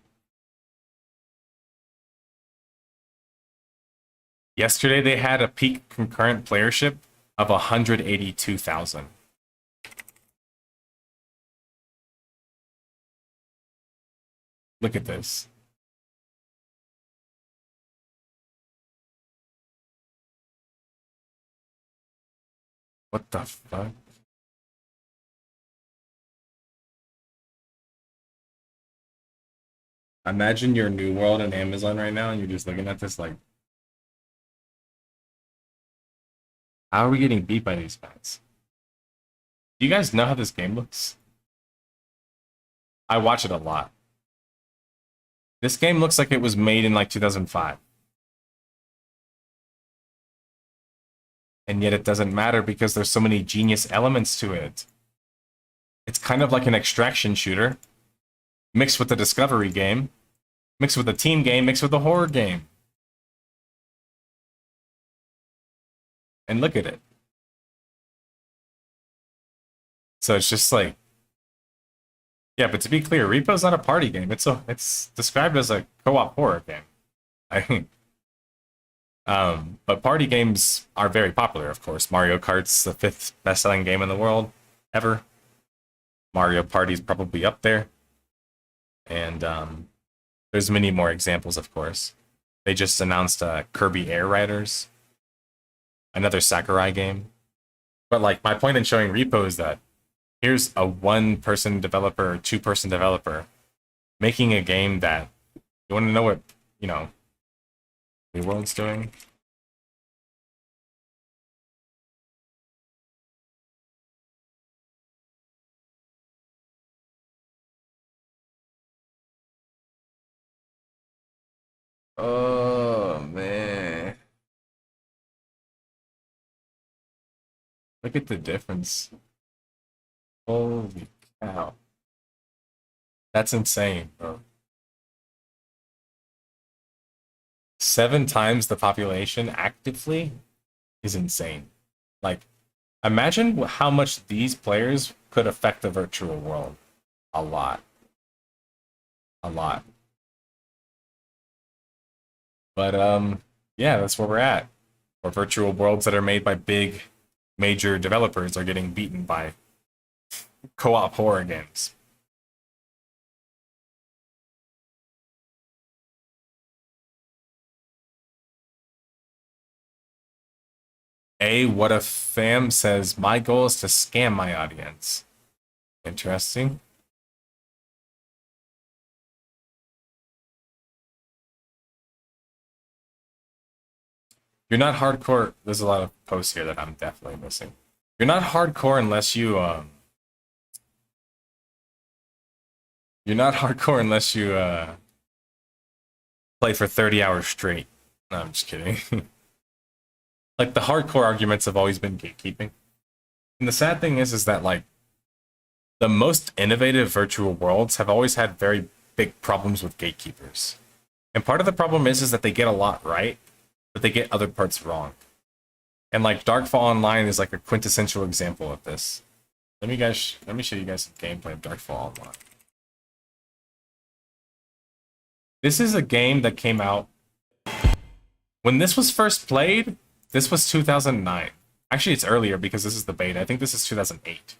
Yesterday they had a peak concurrent playership of 182,000. Look at this. What the fuck? Imagine your New World in Amazon right now and you're just looking at this like, how are we getting beat by these guys? Do you guys know how this game looks? I watch it a lot. This game looks like it was made in like 2005. And yet it doesn't matter because there's so many genius elements to it. It's kind of like an extraction shooter, mixed with a discovery game, mixed with a team game, mixed with a horror game. And look at it. So it's just like, yeah, but to be clear, Repo's not a party game. It's described as a co-op horror game. I but party games are very popular, of course. Mario Kart's the 5th best-selling game in the world ever. Mario Party's probably up there. And there's many more examples, of course. They just announced Kirby Air Riders, another Sakurai game. But like my point in showing Repo is that here's a 1-person developer, 2-person developer making a game that you want to know what, you know, the world's doing. Oh man. Look at the difference. Holy Wow. That's insane, bro. 7 times the population actively is insane. Like, imagine how much these players could affect the virtual world. A lot. A lot. But yeah, that's where we're at. Where virtual worlds that are made by big major developers are getting beaten by co-op horror games. What if fam says my goal is to scam my audience? Interesting. You're not hardcore. There's a lot of posts here that I'm definitely missing. You're not hardcore unless you you're not hardcore unless you play for 30 hours straight. No, I'm just kidding. Like the hardcore arguments have always been gatekeeping. And the sad thing is that like the most innovative virtual worlds have always had very big problems with gatekeepers. And part of the problem is that they get a lot right, but they get other parts wrong. And like Darkfall Online is like a quintessential example of this. Let me show you guys some gameplay of Darkfall Online. This is a game that came out when this was first played. This was 2009. Actually, it's earlier because this is the beta. I think this is 2008.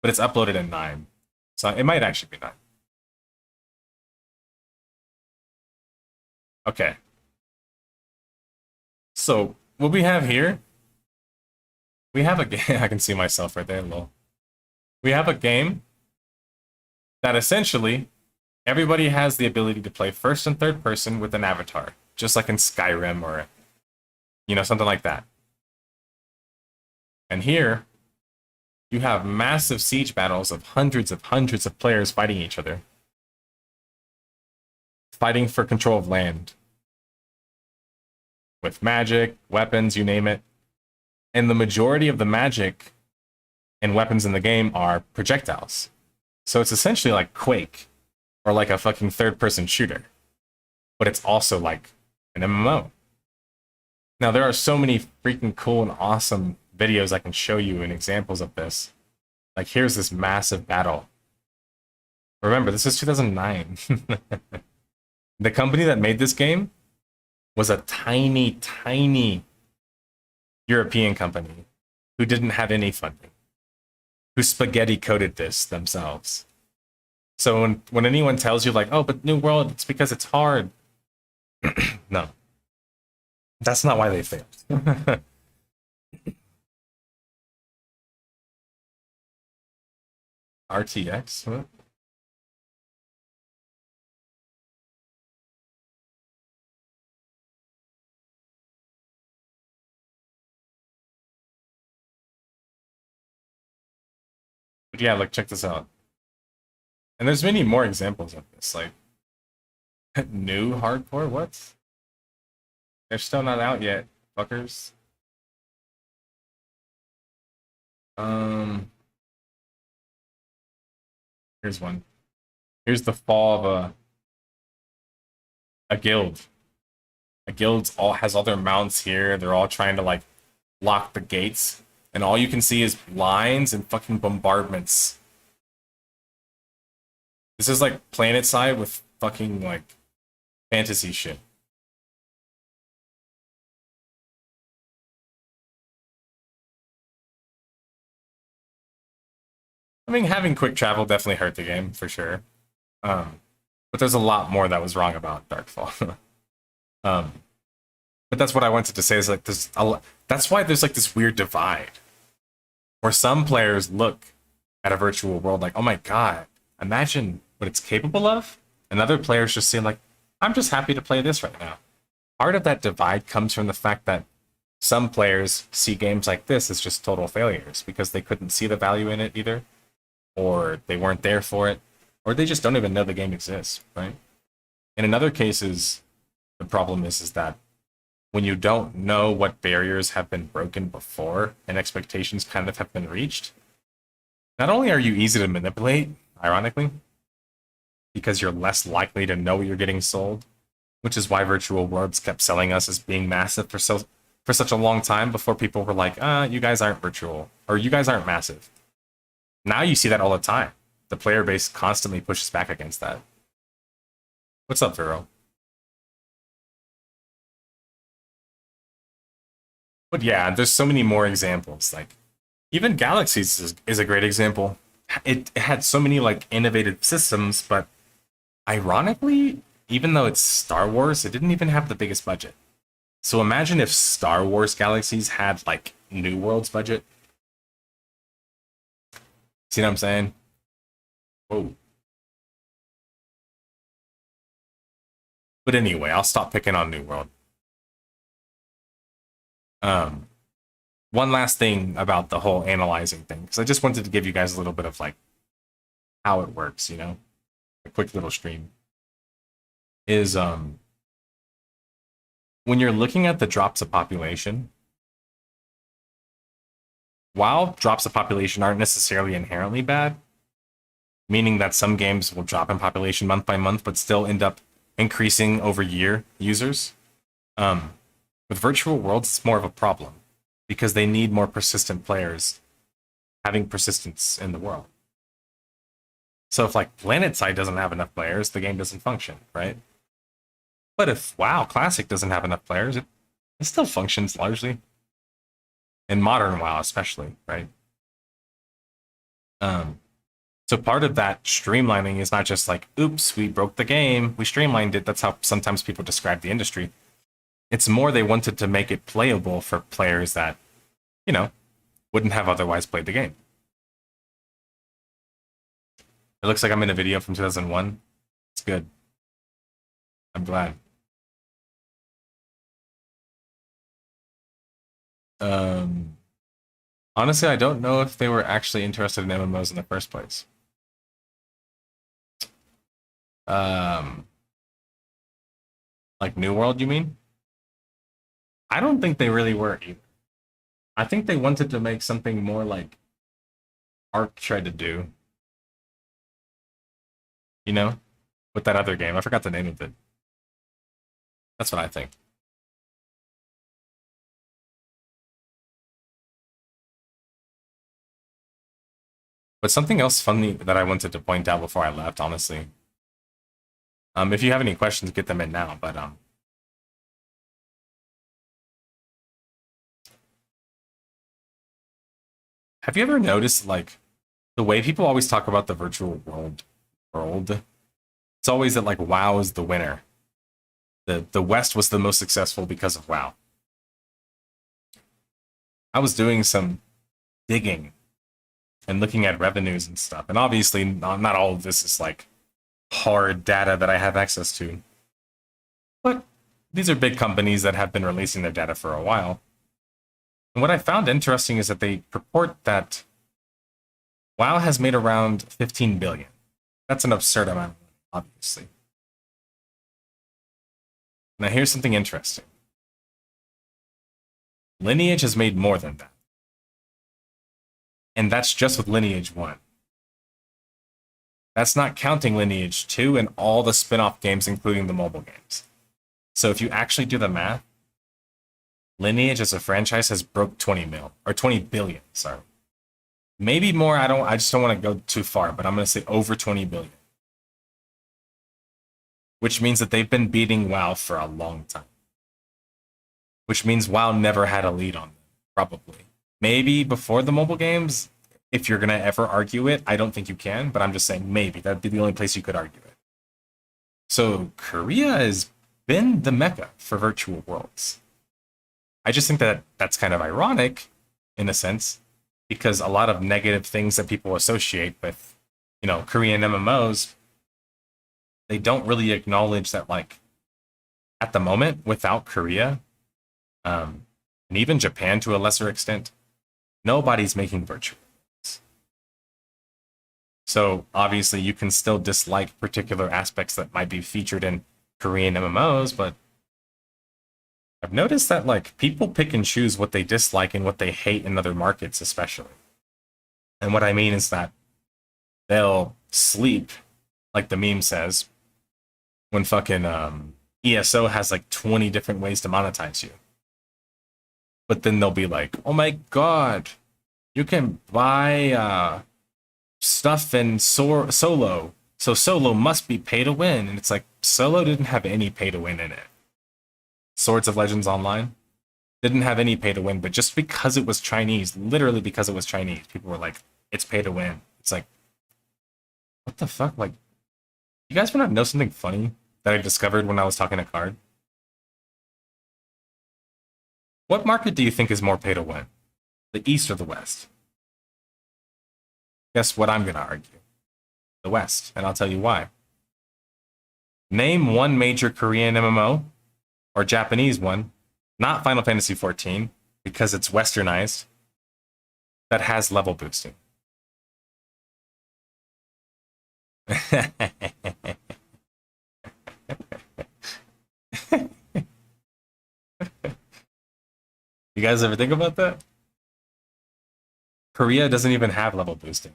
But it's uploaded in 9. So it might actually be 9. Okay. So what we have here, we have a game. I can see myself right there, lol. We have a game that essentially everybody has the ability to play first and third person with an avatar, just like in Skyrim or, you know, something like that. And here, you have massive siege battles of hundreds of players fighting each other. Fighting for control of land. With magic, weapons, you name it. And the majority of the magic and weapons in the game are projectiles. So it's essentially like Quake, or like a fucking third-person shooter. But it's also like an MMO. Now, there are so many freaking cool and awesome videos I can show you and examples of this. Like, here's this massive battle. Remember, this is 2009. The company that made this game was a tiny, tiny European company who didn't have any funding, who spaghetti coded this themselves. So when anyone tells you like, oh, but New World, it's because it's hard. No. That's not why they failed. RTX? What? But yeah, like check this out. And there's many more examples of this. Like new hardcore, what? They're still not out yet, fuckers. Here's one. Here's the fall of a guild. A guild all has all their mounts here. They're all trying to like lock the gates, and all you can see is lines and fucking bombardments. This is like planet side with fucking like fantasy shit. I mean, having quick travel definitely hurt the game for sure. But there's a lot more that was wrong about Darkfall. um, but that's what I wanted to say is like there's a lot. That's why there's like this weird divide where some players look at a virtual world like, oh my god, imagine what it's capable of, and other players just say like, I'm just happy to play this right now. Part of that divide comes from the fact that some players see games like this as just total failures because they couldn't see the value in it either, or they weren't there for it, or they just don't even know the game exists, right? And in other cases, the problem is that when you don't know what barriers have been broken before and expectations kind of have been reached, Not only are you easy to manipulate, ironically, because you're less likely to know what you're getting sold, which is why virtual worlds kept selling us as being massive for such a long time before people were like, you guys aren't virtual, or you guys aren't massive. Now you see that all the time. The player base constantly pushes back against that. What's up, Vero? But yeah, there's so many more examples. Like, even Galaxies is a great example. It had so many like innovative systems, but ironically, even though it's Star Wars, it didn't even have the biggest budget. So imagine if Star Wars Galaxies had like New World's budget. See what I'm saying? Whoa. But anyway, I'll stop picking on New World. Um, One last thing about the whole analyzing thing, because I just wanted to give you guys a little bit of like how it works, you know, a quick little stream. Is when you're looking at the drops of population, while drops of population aren't necessarily inherently bad, meaning that some games will drop in population month by month, but still end up increasing over year users. With virtual worlds, it's more of a problem because they need more persistent players having persistence in the world. So if like PlanetSide doesn't have enough players, the game doesn't function, right? But if WoW Classic doesn't have enough players, it still functions largely. In modern WoW especially, right? So part of that streamlining is not just like, oops, we broke the game, we streamlined it. That's how sometimes people describe the industry. It's more they wanted to make it playable for players that, you know, wouldn't have otherwise played the game. It looks like I'm in a video from 2001. It's good. I'm glad. Honestly, I don't know if they were actually interested in MMOs in the first place. Like New World, you mean? I don't think they really were either. I think they wanted to make something more like Ark tried to do. You know? With that other game. I forgot the name of it. That's what I think. But something else funny that I wanted to point out before I left, honestly. If you have any questions, get them in now. But have you ever noticed like the way people always talk about the virtual world? It's always that like WoW is the winner. The West was the most successful because of WoW. I was doing some digging and looking at revenues and stuff, and obviously not all of this is like hard data that I have access to. But these are big companies that have been releasing their data for a while. And what I found interesting is that they purport that WoW has made around 15 billion. That's an absurd amount, obviously. Now here's something interesting. Lineage has made more than that. And that's just with Lineage 1. That's not counting Lineage 2 and all the spin-off games, including the mobile games. So if you actually do the math, Lineage as a franchise has broke 20 mil, or 20 billion, sorry. Maybe more, I just don't want to go too far, but I'm going to say over 20 billion. Which means that they've been beating WoW for a long time. Which means WoW never had a lead on them, probably. Maybe before the mobile games, if you're going to ever argue it, I don't think you can, but I'm just saying maybe. That'd be the only place you could argue it. So Korea has been the mecca for virtual worlds. I just think that that's kind of ironic, in a sense, because a lot of negative things that people associate with, you know, Korean MMOs, they don't really acknowledge that, like, at the moment, without Korea, and even Japan to a lesser extent, nobody's making virtual worlds. So obviously you can still dislike particular aspects that might be featured in Korean MMOs, but I've noticed that like people pick and choose what they dislike and what they hate in other markets, especially. And what I mean is that they'll sleep, like the meme says, when fucking ESO has like 20 different ways to monetize you. But then they'll be like, oh my god, you can buy stuff in solo. So solo must be pay to win. And it's like, solo didn't have any pay to win in it. Swords of Legends Online didn't have any pay to win, but just because it was Chinese, literally because it was Chinese, people were like, it's pay to win. It's like, what the fuck? Like, you guys want to know something funny that I discovered when I was talking to Card? What market do you think is more pay to win? The East or the West? Guess what I'm going to argue? The West, and I'll tell you why. Name one major Korean MMO, or Japanese one, not Final Fantasy XIV, because it's westernized, that has level boosting. You guys ever think about that? Korea doesn't even have level boosting.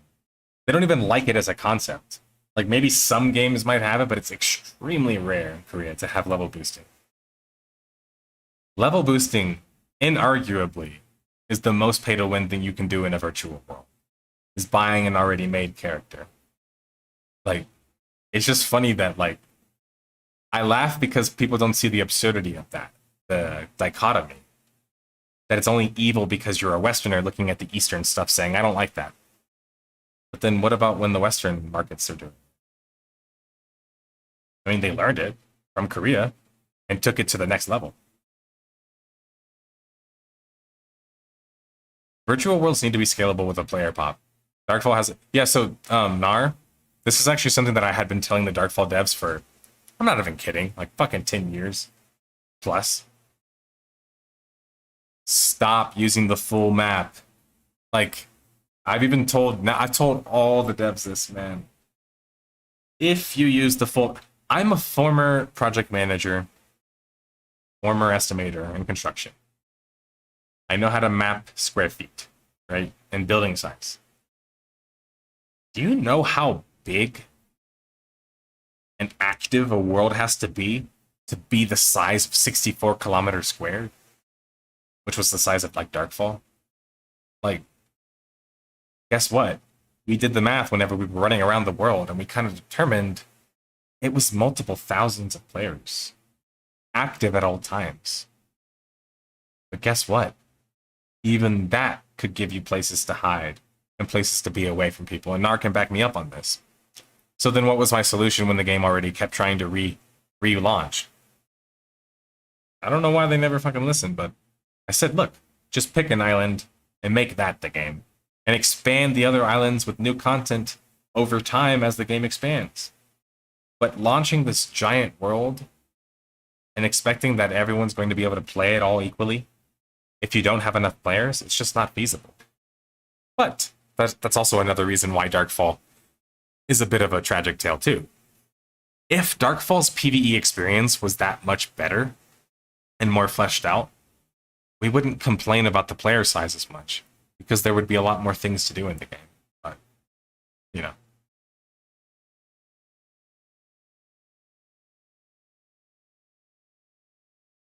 They don't even like it as a concept. Like, maybe some games might have it, but it's extremely rare in Korea to have level boosting. Level boosting, inarguably, is the most pay-to-win thing you can do in a virtual world. Is buying an already made character. Like, it's just funny that, like, I laugh because people don't see the absurdity of that. The dichotomy. That it's only evil because you're a Westerner looking at the Eastern stuff saying, I don't like that. But then what about when the Western markets are doing? I mean, they learned it from Korea and took it to the next level. Virtual worlds need to be scalable with a player pop. Darkfall has it. Yeah, so Nar, this is actually something that I had been telling the Darkfall devs for, I'm not even kidding, like fucking 10 years plus. Stop using the full map. Like, I've even told, now I've told all the devs this, man. If you use the full, I'm a former project manager, former estimator in construction. I know how to map square feet, right? And building size. Do you know how big and active a world has to be the size of 64 kilometers squared? Which was the size of, like, Darkfall. Like, guess what? We did the math whenever we were running around the world, and we kind of determined it was multiple thousands of players. Active at all times. But guess what? Even that could give you places to hide and places to be away from people. And Nar can back me up on this. So then what was my solution when the game already kept trying to relaunch? I don't know why they never fucking listened, but I said, look, just pick an island and make that the game. And expand the other islands with new content over time as the game expands. But launching this giant world and expecting that everyone's going to be able to play it all equally, if you don't have enough players, it's just not feasible. But that's also another reason why Darkfall is a bit of a tragic tale too. If Darkfall's PvE experience was that much better and more fleshed out, we wouldn't complain about the player size as much, because there would be a lot more things to do in the game. But, you know.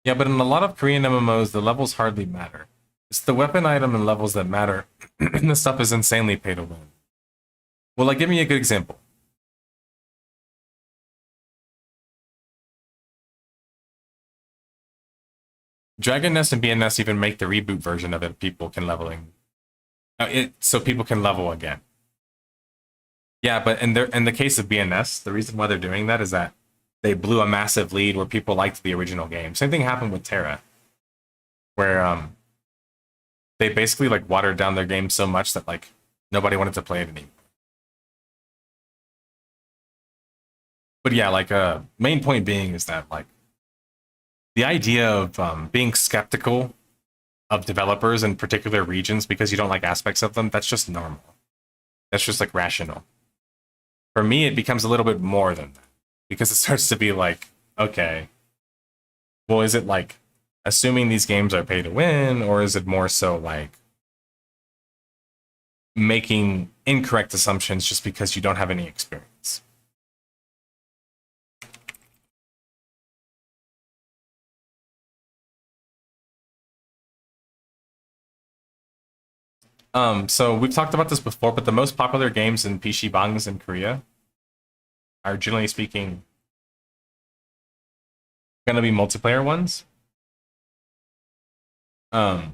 Yeah, but in a lot of Korean MMOs, the levels hardly matter. It's the weapon item and levels that matter, and this stuff is insanely pay to win. Well, like, give me a good example. Dragon Nest and BNS even make the reboot version of it. People can so people can level again. Yeah, but in the case of BNS, the reason why they're doing that is that they blew a massive lead where people liked the original game. Same thing happened with Terra, where they basically like watered down their game so much that like nobody wanted to play it anymore. But yeah, like main point being is that like the idea of being skeptical of developers in particular regions because you don't like aspects of them, that's just normal. That's just like rational. For me, it becomes a little bit more than that, because it starts to be like, okay, well, is it like assuming these games are pay to win, or is it more so like making incorrect assumptions just because you don't have any experience. So we've talked about this before, but the most popular games in PC bangs in Korea are, generally speaking, going to be multiplayer ones. But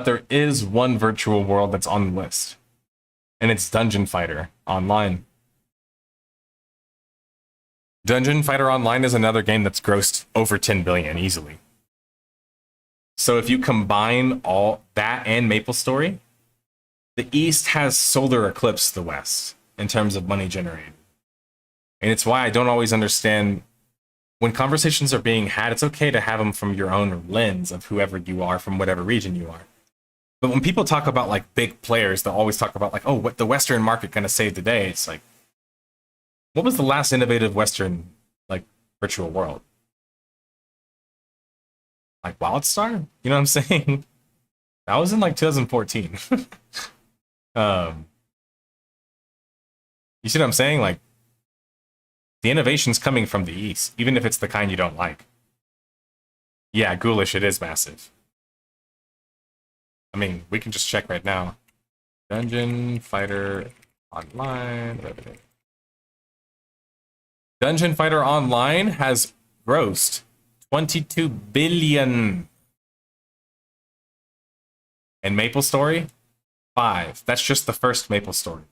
there is one virtual world that's on the list, and it's Dungeon Fighter Online. Dungeon Fighter Online is another game that's grossed over 10 billion easily. So if you combine all that and MapleStory, the East has solar eclipsed the West in terms of money generated. And it's why I don't always understand when conversations are being had. It's okay to have them from your own lens of whoever you are, from whatever region you are. But when people talk about like big players, they'll always talk about like, oh, what the Western market gonna save the day? It's like, what was the last innovative Western like virtual world? Like WildStar? You know what I'm saying? That was in like 2014. You see what I'm saying? Like, the innovation's coming from the East, even if it's the kind you don't like. Yeah, ghoulish, it is massive. I mean, we can just check right now. Dungeon Fighter Online. Dungeon Fighter Online has grossed 22 billion. And MapleStory, 5. That's just the first MapleStory.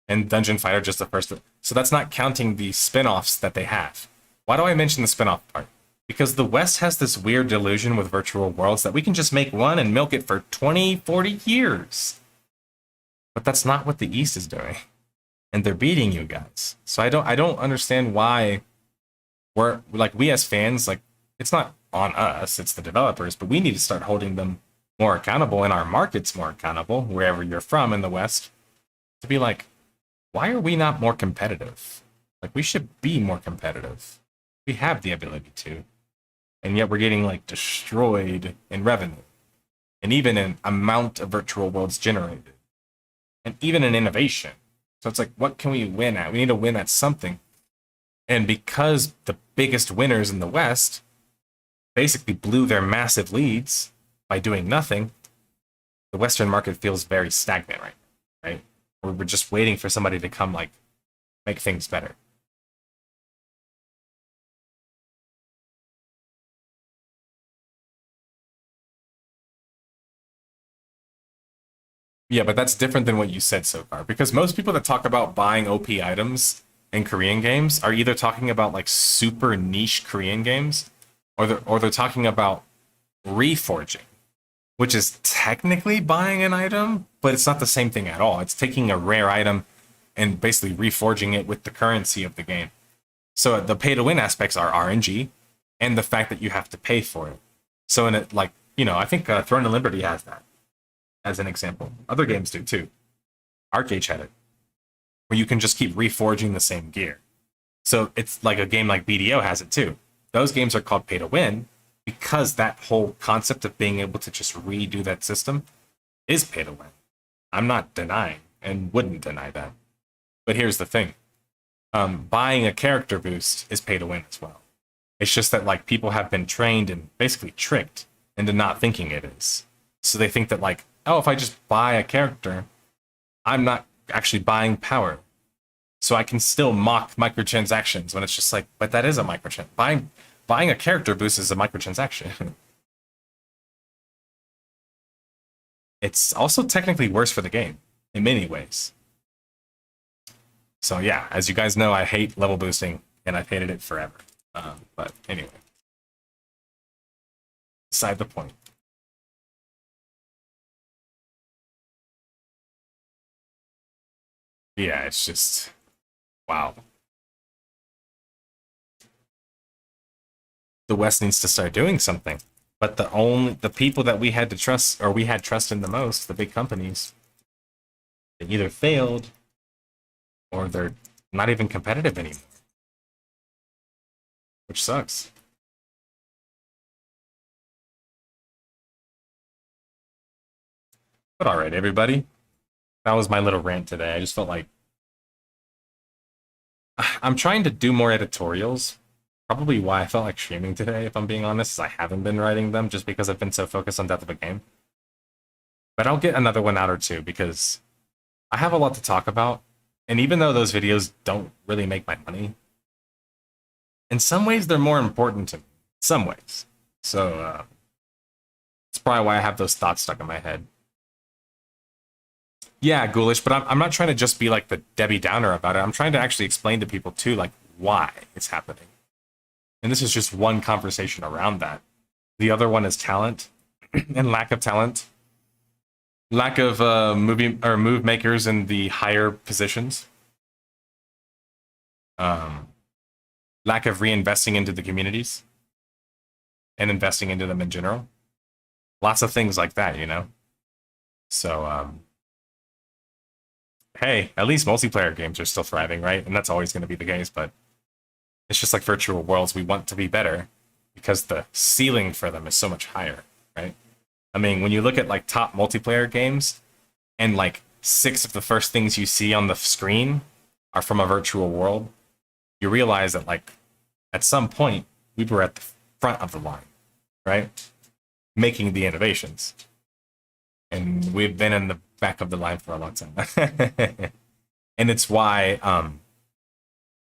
And Dungeon Fighter, just the first. So that's not counting the spin-offs that they have. Why do I mention the spin-off part? Because the West has this weird delusion with virtual worlds that we can just make one and milk it for 20, 40 years. But that's not what the East is doing. And they're beating you guys. So I don't understand why we're like, we as fans, like, it's not on us, it's the developers, but we need to start holding them more accountable and our markets more accountable, wherever you're from in the West, to be like, why are we not more competitive? Like, we should be more competitive. We have the ability to. And yet we're getting like destroyed in revenue. And even in amount of virtual worlds generated. And even in innovation. So it's like, what can we win at? We need to win at something. And because the biggest winners in the West basically blew their massive leads by doing nothing, the Western market feels very stagnant right now, right? We're just waiting for somebody to come like make things better. Yeah, but that's different than what you said so far. Because most people that talk about buying OP items in Korean games are either talking about like super niche Korean games, or they're talking about reforging, which is technically buying an item, but it's not the same thing at all. It's taking a rare item and basically reforging it with the currency of the game. So the pay to win aspects are RNG and the fact that you have to pay for it. So in it, like, you know, I think Throne of Liberty has that as an example. Other games do too. Arcade had it, where you can just keep reforging the same gear. So it's like a game like BDO has it too. Those games are called pay to win because that whole concept of being able to just redo that system is pay to win. I'm not denying and wouldn't deny that. But here's the thing. Buying a character boost is pay to win as well. It's just that like people have been trained and basically tricked into not thinking it is. So they think that like, oh, if I just buy a character, I'm not actually buying power. So I can still mock microtransactions when it's just like, but that is a microtransaction. Buying a character boost is a microtransaction. It's also technically worse for the game in many ways. So yeah, as you guys know, I hate level boosting and I've hated it forever. But anyway, beside the point. Yeah, it's just wow. The West needs to start doing something. But the people that we had to trust, or we had trust in the most, the big companies, they either failed or they're not even competitive anymore, which sucks. But all right, everybody. That was my little rant today. I just felt like I'm trying to do more editorials. Probably why I felt like streaming today, if I'm being honest, is I haven't been writing them just because I've been so focused on Death of a Game. But I'll get another one out or two because I have a lot to talk about. And even though those videos don't really make my money, in some ways they're more important to me. Some ways. So that's probably why I have those thoughts stuck in my head. Yeah, ghoulish, but I'm not trying to just be like the Debbie Downer about it. I'm trying to actually explain to people too, like why it's happening. And this is just one conversation around that. The other one is talent and lack of talent, lack of move makers in the higher positions, lack of reinvesting into the communities and investing into them in general. Lots of things like that, you know. So hey, at least multiplayer games are still thriving, right? And that's always going to be the case, but it's just like virtual worlds. We want to be better because the ceiling for them is so much higher, right? I mean, when you look at like top multiplayer games and like 6 of the first things you see on the screen are from a virtual world, you realize that like at some point we were at the front of the line, right? Making the innovations. And we've been in the back of the line for a long time. And it's why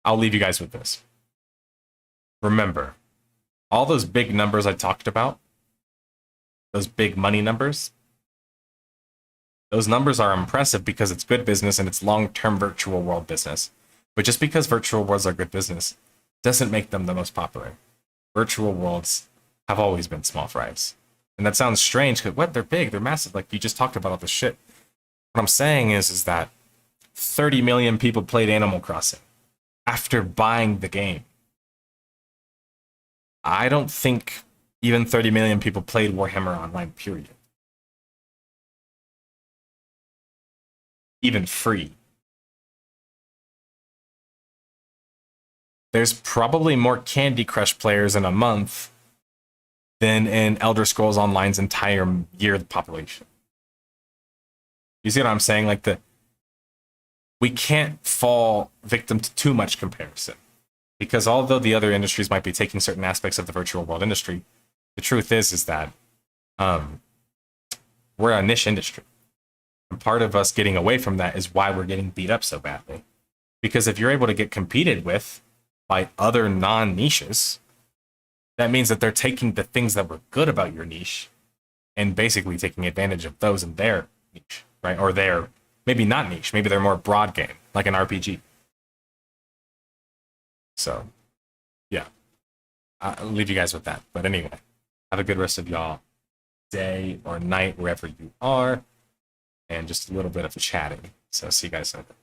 I'll leave you guys with this. Remember, all those big numbers I talked about, those big money numbers, those numbers are impressive because it's good business and it's long-term virtual world business. But just because virtual worlds are good business doesn't make them the most popular. Virtual worlds have always been small fries. And that sounds strange because what? They're big, they're massive. Like you just talked about all this shit. What I'm saying is that 30 million people played Animal Crossing after buying the game. I don't think even 30 million people played Warhammer Online, period. Even free. There's probably more Candy Crush players in a month than in Elder Scrolls Online's entire year population. You see what I'm saying? Like we can't fall victim to too much comparison. Because although the other industries might be taking certain aspects of the virtual world industry, the truth is that we're a niche industry. And part of us getting away from that is why we're getting beat up so badly. Because if you're able to get competed with by other non-niches, that means that they're taking the things that were good about your niche and basically taking advantage of those in their niche, right? Or their, maybe not niche, maybe they're more broad game, like an RPG. So, yeah, I'll leave you guys with that. But anyway, have a good rest of y'all day or night, wherever you are, and just a little bit of chatting. So see you guys later.